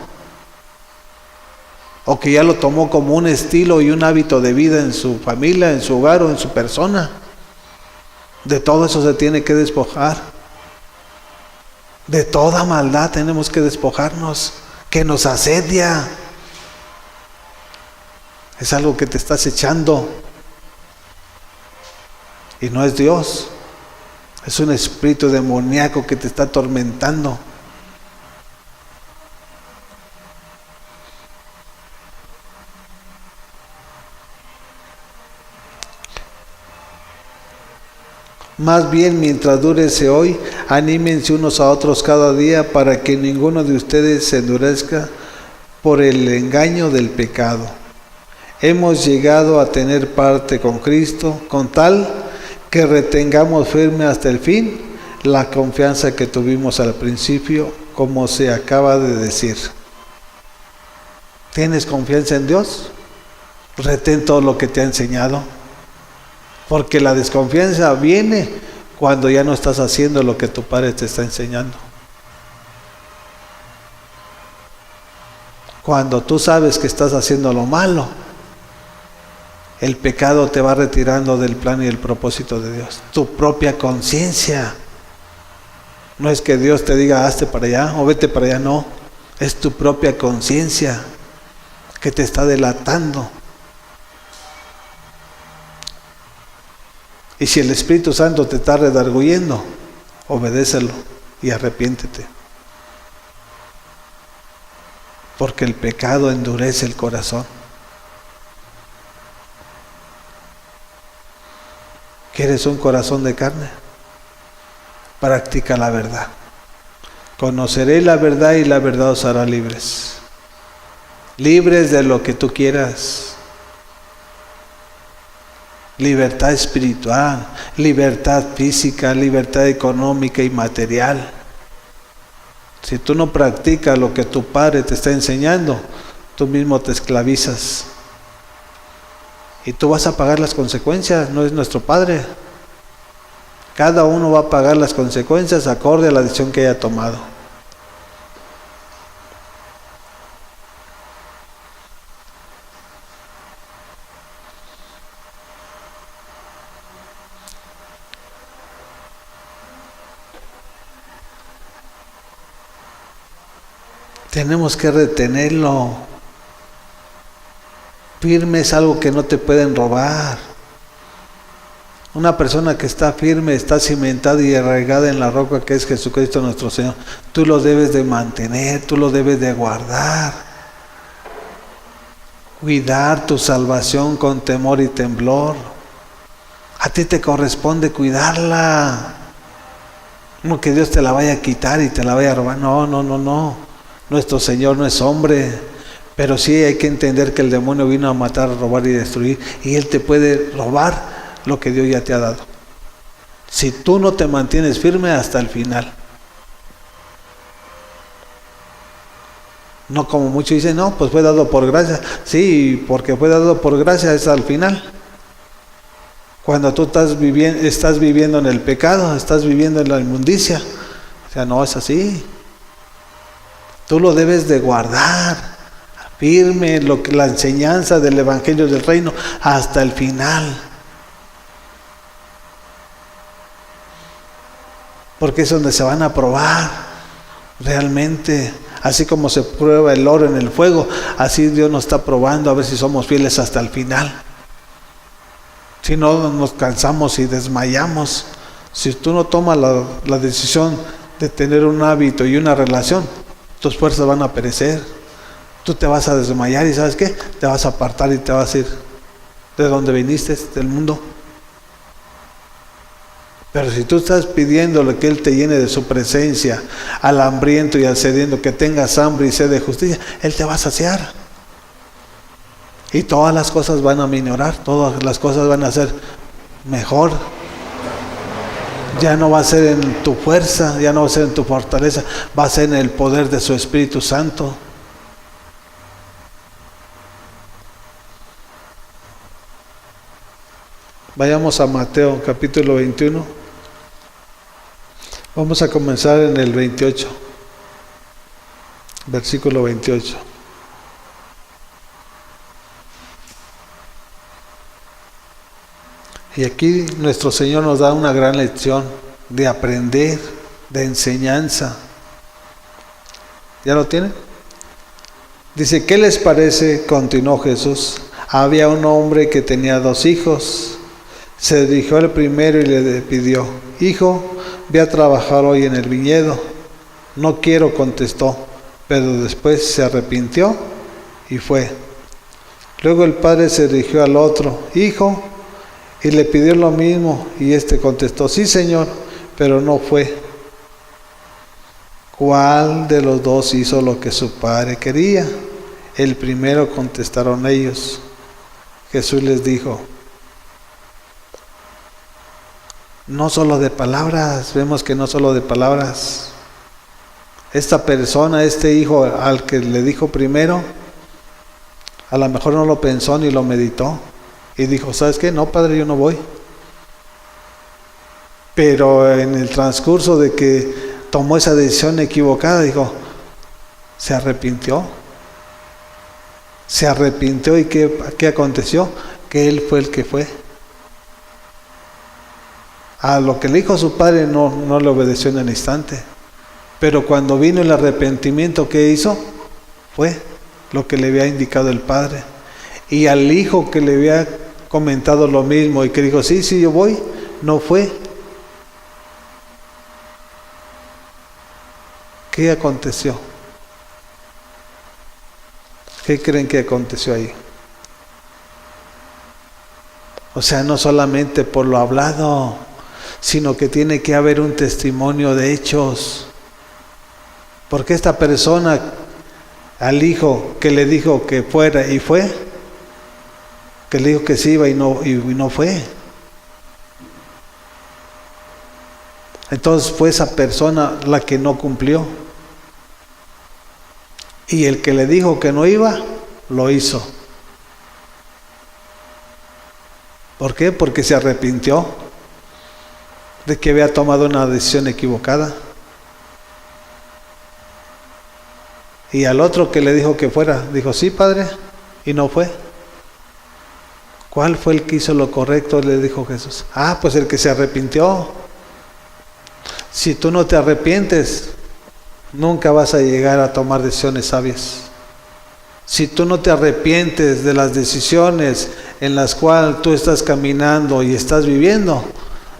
o que ya lo tomó como un estilo y un hábito de vida en su familia, en su hogar o en su persona. De todo eso se tiene que despojar. De toda maldad tenemos que despojarnos, que nos asedia. Es algo que te estás echando y no es Dios. Es un espíritu demoníaco que te está atormentando. Más bien, mientras dure ese hoy, anímense unos a otros cada día para que ninguno de ustedes se endurezca por el engaño del pecado. Hemos llegado a tener parte con Cristo, con tal que retengamos firme hasta el fin la confianza que tuvimos al principio, como se acaba de decir. ¿Tienes confianza en Dios? Retén todo lo que te ha enseñado. Porque la desconfianza viene cuando ya no estás haciendo lo que tu padre te está enseñando. Cuando tú sabes que estás haciendo lo malo, el pecado te va retirando del plan y el propósito de Dios. Tu propia conciencia. No es que Dios te diga hazte para allá o vete para allá, no. Es tu propia conciencia que te está delatando. Y si el Espíritu Santo te está redarguyendo, obedécelo y arrepiéntete. Porque el pecado endurece el corazón. ¿Quieres un corazón de carne? Practica la verdad. Conoceréis la verdad y la verdad os hará libres. Libres de lo que tú quieras. Libertad espiritual, libertad física, libertad económica y material. Si tú no practicas lo que tu padre te está enseñando, tú mismo te esclavizas. Y tú vas a pagar las consecuencias, no es nuestro padre. Cada uno va a pagar las consecuencias acorde a la decisión que haya tomado. Tenemos que retenerlo. Firme es algo que no te pueden robar. Una persona que está firme, está cimentada y arraigada en la roca que es Jesucristo nuestro Señor. Tú lo debes de mantener, tú lo debes de guardar. Cuidar tu salvación con temor y temblor. A ti te corresponde cuidarla. No que Dios te la vaya a quitar y te la vaya a robar. No. Nuestro Señor no es hombre, pero sí hay que entender que el demonio vino a matar, a robar y destruir, y él te puede robar lo que Dios ya te ha dado. Si tú no te mantienes firme hasta el final. No como muchos dicen, no, pues fue dado por gracia. Sí, porque fue dado por gracia es al final. Cuando tú estás viviendo en el pecado, estás viviendo en la inmundicia. O sea, no es así. Tú lo debes de guardar firme, la enseñanza del Evangelio del Reino hasta el final. Porque es donde se van a probar realmente. Así como se prueba el oro en el fuego, así Dios nos está probando a ver si somos fieles hasta el final. Si no, nos cansamos y desmayamos. Si tú no tomas la decisión de tener un hábito y una relación, tus fuerzas van a perecer. Tú te vas a desmayar y ¿sabes qué? Te vas a apartar y te vas a ir de donde viniste, del mundo. Pero si tú estás pidiéndole que Él te llene de su presencia, al hambriento y al sediento, que tengas hambre y sed de justicia, Él te va a saciar. Y todas las cosas van a minorar, todas las cosas van a ser mejor. Ya no va a ser en tu fuerza, ya no va a ser en tu fortaleza, va a ser en el poder de su Espíritu Santo. Vayamos a Mateo capítulo 21. Vamos a comenzar en el 28, versículo 28. Y aquí nuestro Señor nos da una gran lección de aprender, de enseñanza. ¿Ya lo tienen? Dice, ¿qué les parece? Continuó Jesús. Había un hombre que tenía 2 hijos. Se dirigió al primero y le pidió, hijo, ve a trabajar hoy en el viñedo. No quiero, contestó, pero después se arrepintió y fue. Luego el padre se dirigió al otro, hijo, y le pidió lo mismo, y este contestó, sí, Señor, pero no fue. ¿Cuál de los 2 hizo lo que su padre quería? El primero, contestaron ellos. Jesús les dijo, no solo de palabras, vemos que no solo de palabras. Esta persona, este hijo al que le dijo primero, a lo mejor no lo pensó ni lo meditó. Y dijo, ¿sabes qué? No, padre, yo no voy. Pero en el transcurso de que tomó esa decisión equivocada, dijo, se arrepintió. Se arrepintió y ¿qué aconteció? Que él fue el que fue. A lo que le dijo su padre no le obedeció en el instante. Pero cuando vino el arrepentimiento, ¿qué hizo? Fue lo que le había indicado el padre. Y al hijo que le había comentado lo mismo y que dijo, sí, yo voy, no fue. ¿Qué aconteció? ¿Qué creen que aconteció ahí? O sea, no solamente por lo hablado, sino que tiene que haber un testimonio de hechos. Porque esta persona, al hijo que le dijo que fuera y fue, que le dijo que sí iba y no fue. Entonces fue esa persona la que no cumplió. Y el que le dijo que no iba, lo hizo. ¿Por qué? Porque se arrepintió de que había tomado una decisión equivocada. Y al otro que le dijo que fuera, dijo, sí, padre, y no fue. ¿Cuál fue el que hizo lo correcto? Le dijo Jesús. Pues el que se arrepintió. Si tú no te arrepientes, nunca vas a llegar a tomar decisiones sabias. Si tú no te arrepientes de las decisiones en las cuales tú estás caminando y estás viviendo,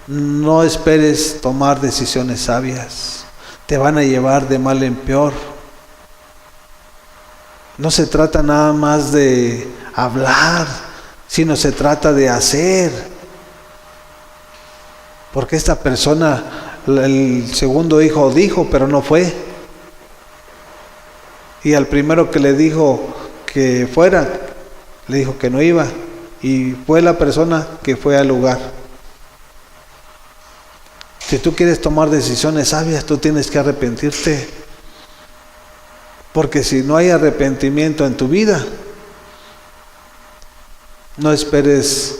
no esperes tomar decisiones sabias. Te van a llevar de mal en peor. No se trata nada más de hablar, sino se trata de hacer. Porque esta persona, el segundo hijo dijo, pero no fue. Y al primero que le dijo que fuera, le dijo que no iba. Y fue la persona que fue al lugar. Si tú quieres tomar decisiones sabias, tú tienes que arrepentirte. Porque si no hay arrepentimiento en tu vida, no esperes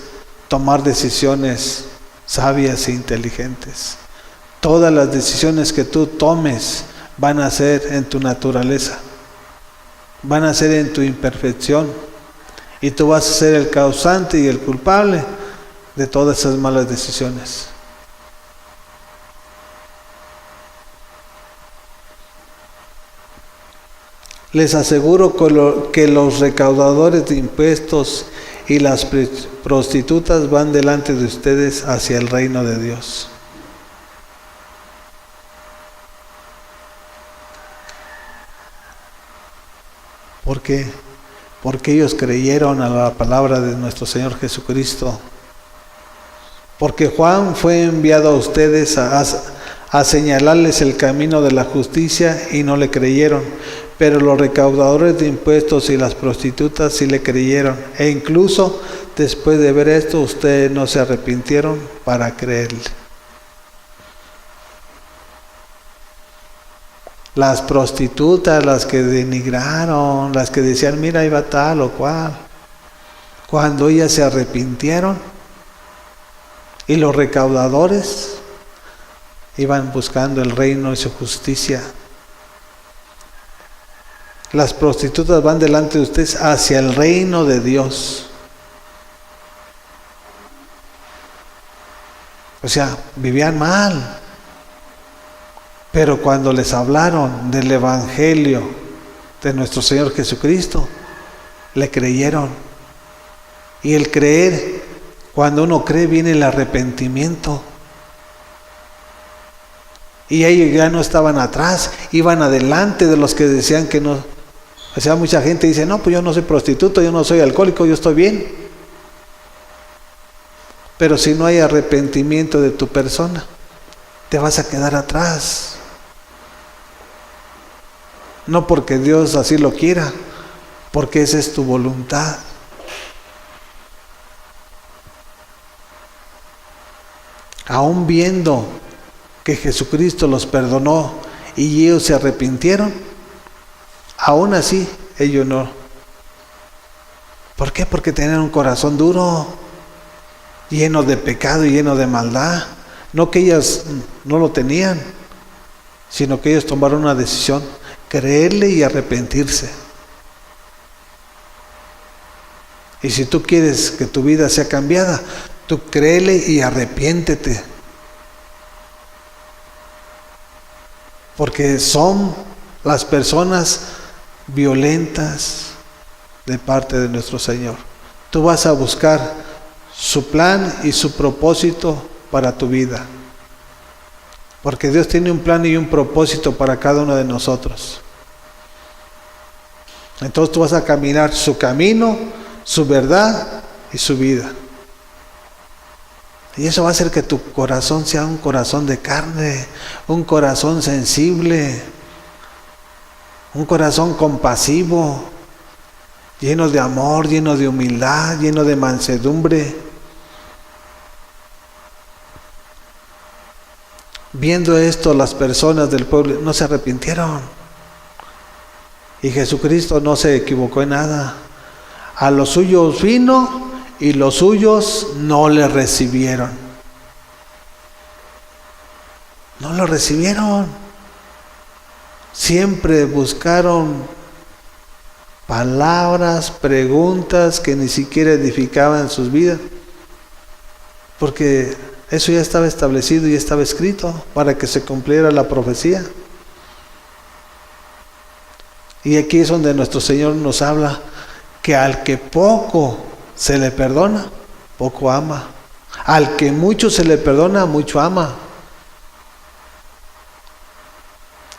tomar decisiones sabias e inteligentes. Todas las decisiones que tú tomes van a ser en tu naturaleza, van a ser en tu imperfección, y tú vas a ser el causante y el culpable de todas esas malas decisiones. Les aseguro que los recaudadores de impuestos y las prostitutas van delante de ustedes hacia el reino de Dios. ¿Por qué? Porque ellos creyeron a la palabra de nuestro Señor Jesucristo. porque Juan fue enviado a ustedes a señalarles el camino de la justicia y no le creyeron, pero los recaudadores de impuestos y las prostitutas sí le creyeron, e incluso después de ver esto ustedes no se arrepintieron para creerle. Las prostitutas, las que denigraron, las que decían, mira, ahí va tal o cual, cuando ellas se arrepintieron, y los recaudadores iban buscando el reino y su justicia. Las prostitutas van delante de ustedes hacia el reino de Dios. O sea, vivían mal. Pero cuando les hablaron del Evangelio de nuestro Señor Jesucristo, le creyeron. Y el creer, cuando uno cree, viene el arrepentimiento. Y ellos ya no estaban atrás, iban adelante de los que decían que no. O sea, mucha gente dice, no, pues yo no soy prostituto, yo no soy alcohólico, yo estoy bien. Pero si no hay arrepentimiento de tu persona, te vas a quedar atrás. No porque Dios así lo quiera, porque esa es tu voluntad. Aún viendo que Jesucristo los perdonó y ellos se arrepintieron, aún así ellos no. ¿Por qué? Porque tenían un corazón duro, lleno de pecado y lleno de maldad. No que ellas no lo tenían, sino que ellos tomaron una decisión, creerle y arrepentirse. Y si tú quieres que tu vida sea cambiada, tú créele y arrepiéntete. Porque son las personas violentas de parte de nuestro Señor. Tú vas a buscar su plan y su propósito para tu vida. Porque Dios tiene un plan y un propósito para cada uno de nosotros. Entonces tú vas a caminar su camino, su verdad y su vida. Y eso va a hacer que tu corazón sea un corazón de carne, un corazón sensible, un corazón compasivo, lleno de amor, lleno de humildad, lleno de mansedumbre. Viendo esto, las personas del pueblo no se arrepintieron. Y Jesucristo no se equivocó en nada. A los suyos vino y los suyos no le recibieron. No lo recibieron. Siempre buscaron palabras, preguntas que ni siquiera edificaban sus vidas. Porque eso ya estaba establecido y estaba escrito para que se cumpliera la profecía. Y aquí es donde nuestro Señor nos habla que al que poco se le perdona, poco ama. Al que mucho se le perdona, mucho ama.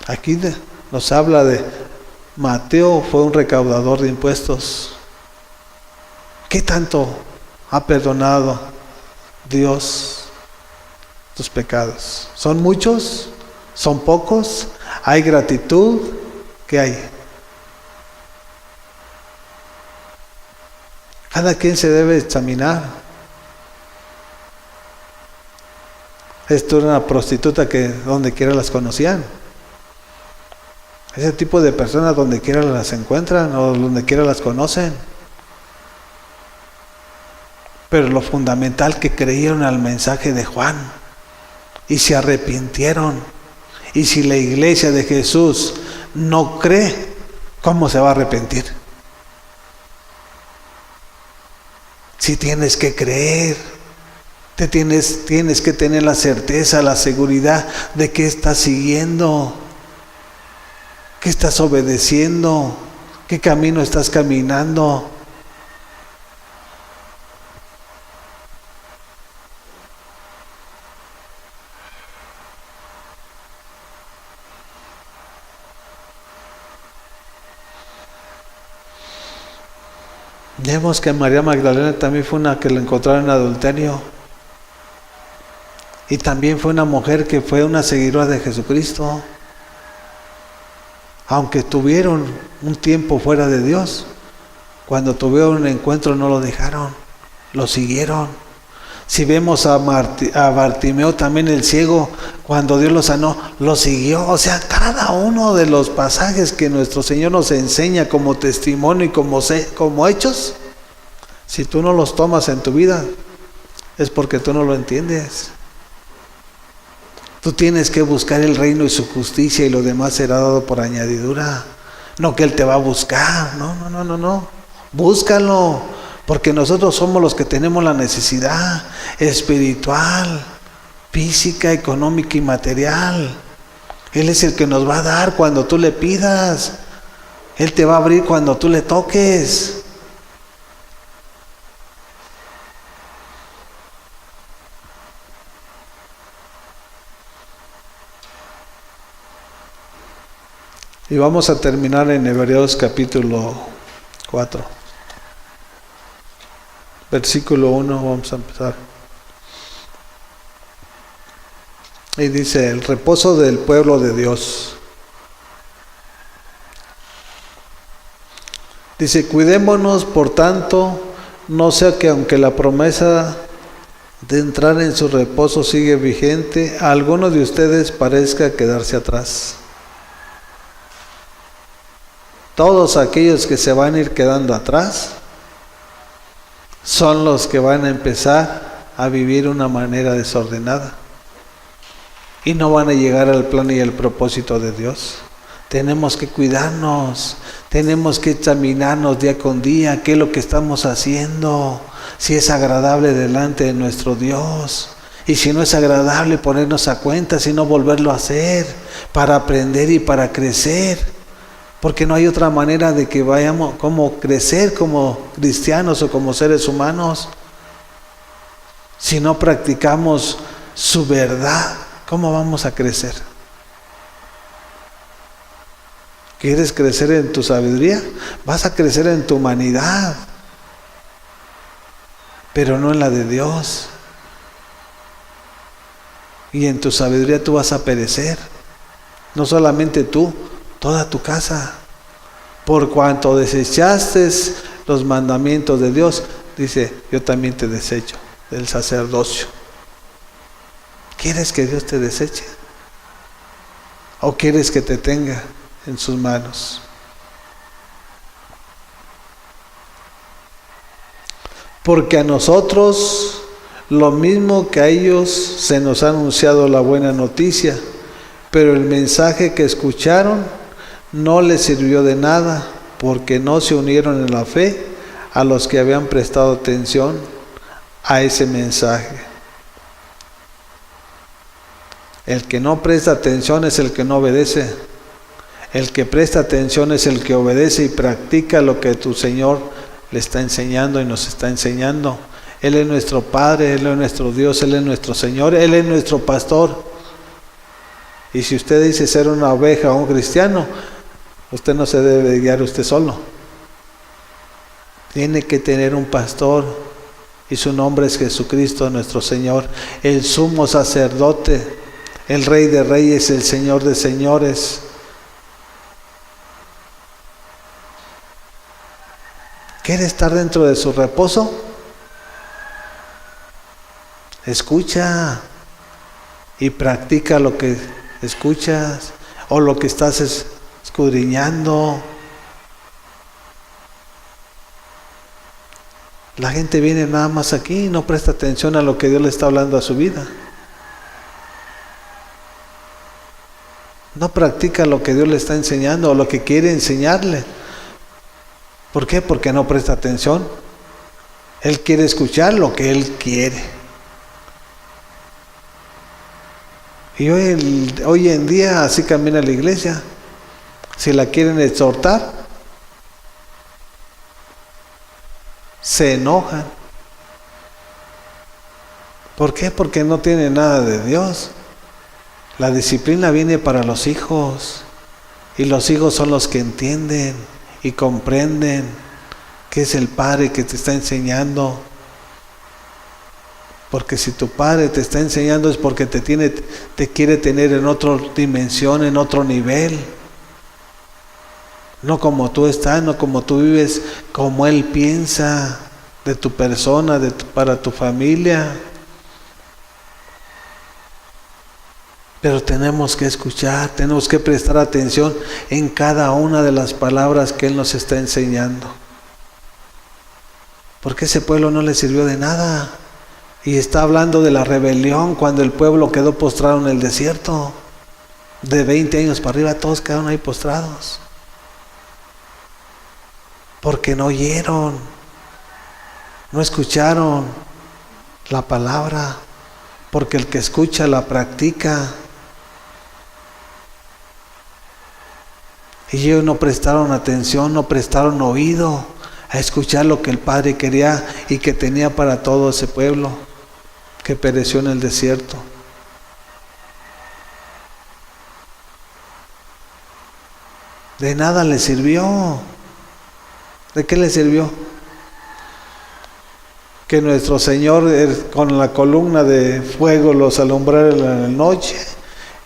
Aquí nos habla de Mateo, fue un recaudador de impuestos. ¿Qué tanto ha perdonado Dios tus pecados? ¿Son muchos? ¿Son pocos? ¿Hay gratitud? ¿Qué hay? Cada quien se debe examinar. Esto era una prostituta que donde quiera las conocían. Ese tipo de personas donde quiera las encuentran o donde quiera las conocen. Pero lo fundamental, que creyeron al mensaje de Juan y se arrepintieron. Y si la iglesia de Jesús no cree, ¿cómo se va a arrepentir? Si tienes que creer, tienes que tener la certeza, la seguridad de que estás siguiendo, que estás obedeciendo, qué camino estás caminando. Vemos que María Magdalena también fue una que la encontraron en adulterio. Y también fue una mujer que fue una seguidora de Jesucristo. Aunque tuvieron un tiempo fuera de Dios, cuando tuvieron un encuentro no lo dejaron, lo siguieron. Si vemos a Bartimeo también el ciego, cuando Dios lo sanó, lo siguió. O sea, cada uno de los pasajes que nuestro Señor nos enseña como testimonio y como hechos, si tú no los tomas en tu vida, es porque tú no lo entiendes. Tú tienes que buscar el reino y su justicia, y lo demás será dado por añadidura. No que Él te va a buscar, no. Búscalo, porque nosotros somos los que tenemos la necesidad espiritual, física, económica y material. Él es el que nos va a dar cuando tú le pidas. Él te va a abrir cuando tú le toques. Y vamos a terminar en Hebreos capítulo 4. Versículo 1, vamos a empezar. Y dice, el reposo del pueblo de Dios. Dice, cuidémonos, por tanto, no sea que aunque la promesa de entrar en su reposo sigue vigente, a alguno de ustedes parezca quedarse atrás. Todos aquellos que se van a ir quedando atrás son los que van a empezar a vivir una manera desordenada y no van a llegar al plan y al propósito de Dios. Tenemos que cuidarnos, tenemos que examinarnos día con día qué es lo que estamos haciendo, si es agradable delante de nuestro Dios, y si no es agradable, ponernos a cuenta, si no volverlo a hacer, para aprender y para crecer. Porque no hay otra manera de que vayamos como crecer como cristianos o como seres humanos. Si no practicamos su verdad, ¿cómo vamos a crecer? ¿Quieres crecer en tu sabiduría? Vas a crecer en tu humanidad, pero no en la de Dios. Y en tu sabiduría tú vas a perecer. No solamente tú, toda tu casa. Por cuanto desechaste los mandamientos de Dios, dice, yo también te desecho del sacerdocio. ¿Quieres que Dios te deseche? ¿O quieres que te tenga en sus manos? Porque a nosotros, lo mismo que a ellos, se nos ha anunciado la buena noticia, pero el mensaje que escucharon no les sirvió de nada, porque no se unieron en la fe a los que habían prestado atención a ese mensaje. El que no presta atención es el que no obedece. El que presta atención es el que obedece y practica lo que tu Señor le está enseñando y nos está enseñando. Él es nuestro Padre, Él es nuestro Dios, Él es nuestro Señor, Él es nuestro pastor. Y si usted dice ser una oveja o un cristiano, usted no se debe guiar usted solo. Tiene que tener un pastor, y su nombre es Jesucristo nuestro Señor, el sumo sacerdote, el Rey de Reyes, el Señor de Señores. ¿Quiere estar dentro de su reposo? Escucha y practica lo que escuchas o lo que estás escudriñando. La gente viene nada más aquí y no presta atención a lo que Dios le está hablando a su vida. No practica lo que Dios le está enseñando o lo que quiere enseñarle. ¿Por qué? Porque no presta atención. Él quiere escuchar lo que Él quiere. Y hoy en día así camina la iglesia. Si la quieren exhortar, se enojan. ¿Por qué? Porque no tienen nada de Dios. La disciplina viene para los hijos, y los hijos son los que entienden y comprenden que es el Padre que te está enseñando. Porque si tu padre te está enseñando es porque te quiere tener en otra dimensión, en otro nivel. No como tú estás, no como tú vives, como él piensa de tu persona, para tu familia. Pero tenemos que escuchar, tenemos que prestar atención en cada una de las palabras que él nos está enseñando. Porque ese pueblo no le sirvió de nada. Y está hablando de la rebelión cuando el pueblo quedó postrado en el desierto. De 20 años para arriba todos quedaron ahí postrados. Porque no oyeron, no escucharon la palabra. Porque el que escucha la practica. Y ellos no prestaron atención, no prestaron oído a escuchar lo que el Padre quería y que tenía para todo ese pueblo que pereció en el desierto. De nada le sirvió. ¿De qué le sirvió? Que nuestro Señor con la columna de fuego los alumbrara en la noche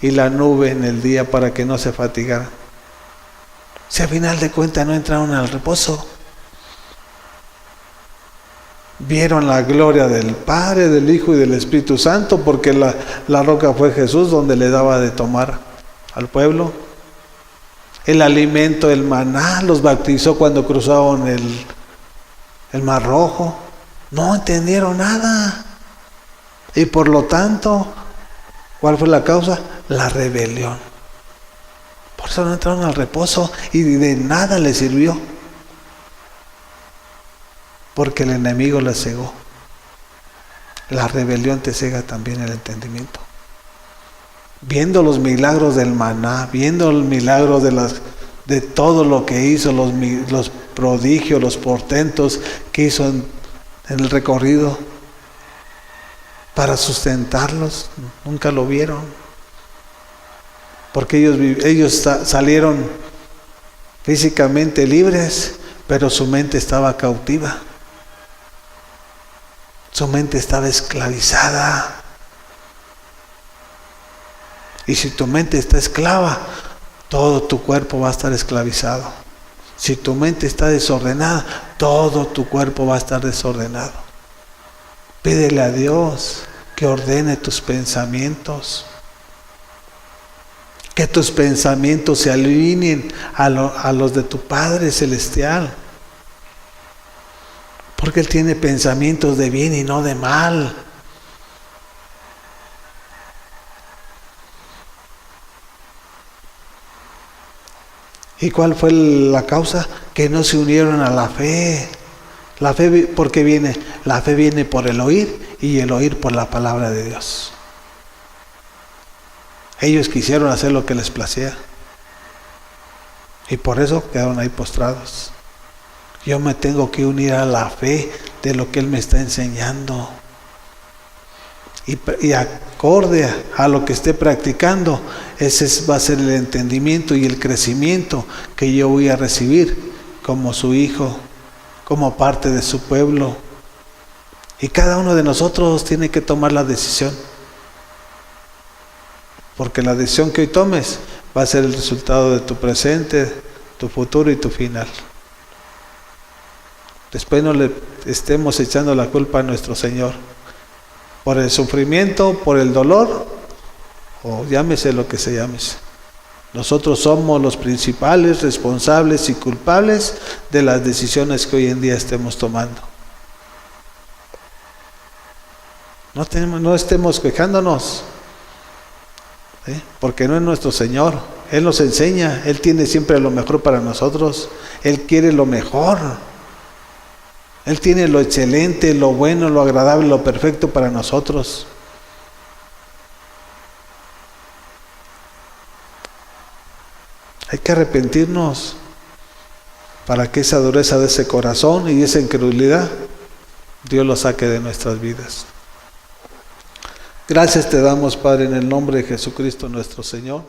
y la nube en el día para que no se fatigaran. Si al final de cuentas no entraron al reposo. Vieron la gloria del Padre, del Hijo y del Espíritu Santo, porque la roca fue Jesús donde le daba de tomar al pueblo. El alimento, el maná, los bautizó cuando cruzaron el Mar Rojo. No entendieron nada. Y por lo tanto, ¿cuál fue la causa? La rebelión. Por eso no entraron al reposo y de nada les sirvió. Porque el enemigo la cegó. La rebelión te cega también el entendimiento. Viendo los milagros del maná, viendo el milagro de todo lo que hizo, los prodigios, los portentos que hizo en el recorrido para sustentarlos, nunca lo vieron. Porque ellos salieron físicamente libres, pero su mente estaba cautiva. Su mente estaba esclavizada. Y si tu mente está esclava, todo tu cuerpo va a estar esclavizado. Si tu mente está desordenada, todo tu cuerpo va a estar desordenado. Pídele a Dios que ordene tus pensamientos. Que tus pensamientos se alineen a los de tu Padre Celestial. Porque Él tiene pensamientos de bien y no de mal. ¿Y cuál fue la causa? Que no se unieron a la fe. La fe, ¿por qué viene? La fe viene por el oír y el oír por la palabra de Dios. Ellos quisieron hacer lo que les placía. Y por eso quedaron ahí postrados. Yo me tengo que unir a la fe de lo que Él me está enseñando. Y acorde a lo que esté practicando, ese va a ser el entendimiento y el crecimiento que yo voy a recibir como su hijo, como parte de su pueblo. Y cada uno de nosotros tiene que tomar la decisión. Porque la decisión que hoy tomes va a ser el resultado de tu presente, tu futuro y tu final. Después no le estemos echando la culpa a nuestro Señor por el sufrimiento, por el dolor, o llámese lo que se llámese. Nosotros somos los principales responsables y culpables de las decisiones que hoy en día estemos tomando. No estemos quejándonos, porque no es nuestro Señor. Él nos enseña, Él tiene siempre lo mejor para nosotros. Él quiere lo mejor. Él tiene lo excelente, lo bueno, lo agradable, lo perfecto para nosotros. Hay que arrepentirnos para que esa dureza de ese corazón y esa incredulidad Dios lo saque de nuestras vidas. Gracias te damos, Padre, en el nombre de Jesucristo nuestro Señor.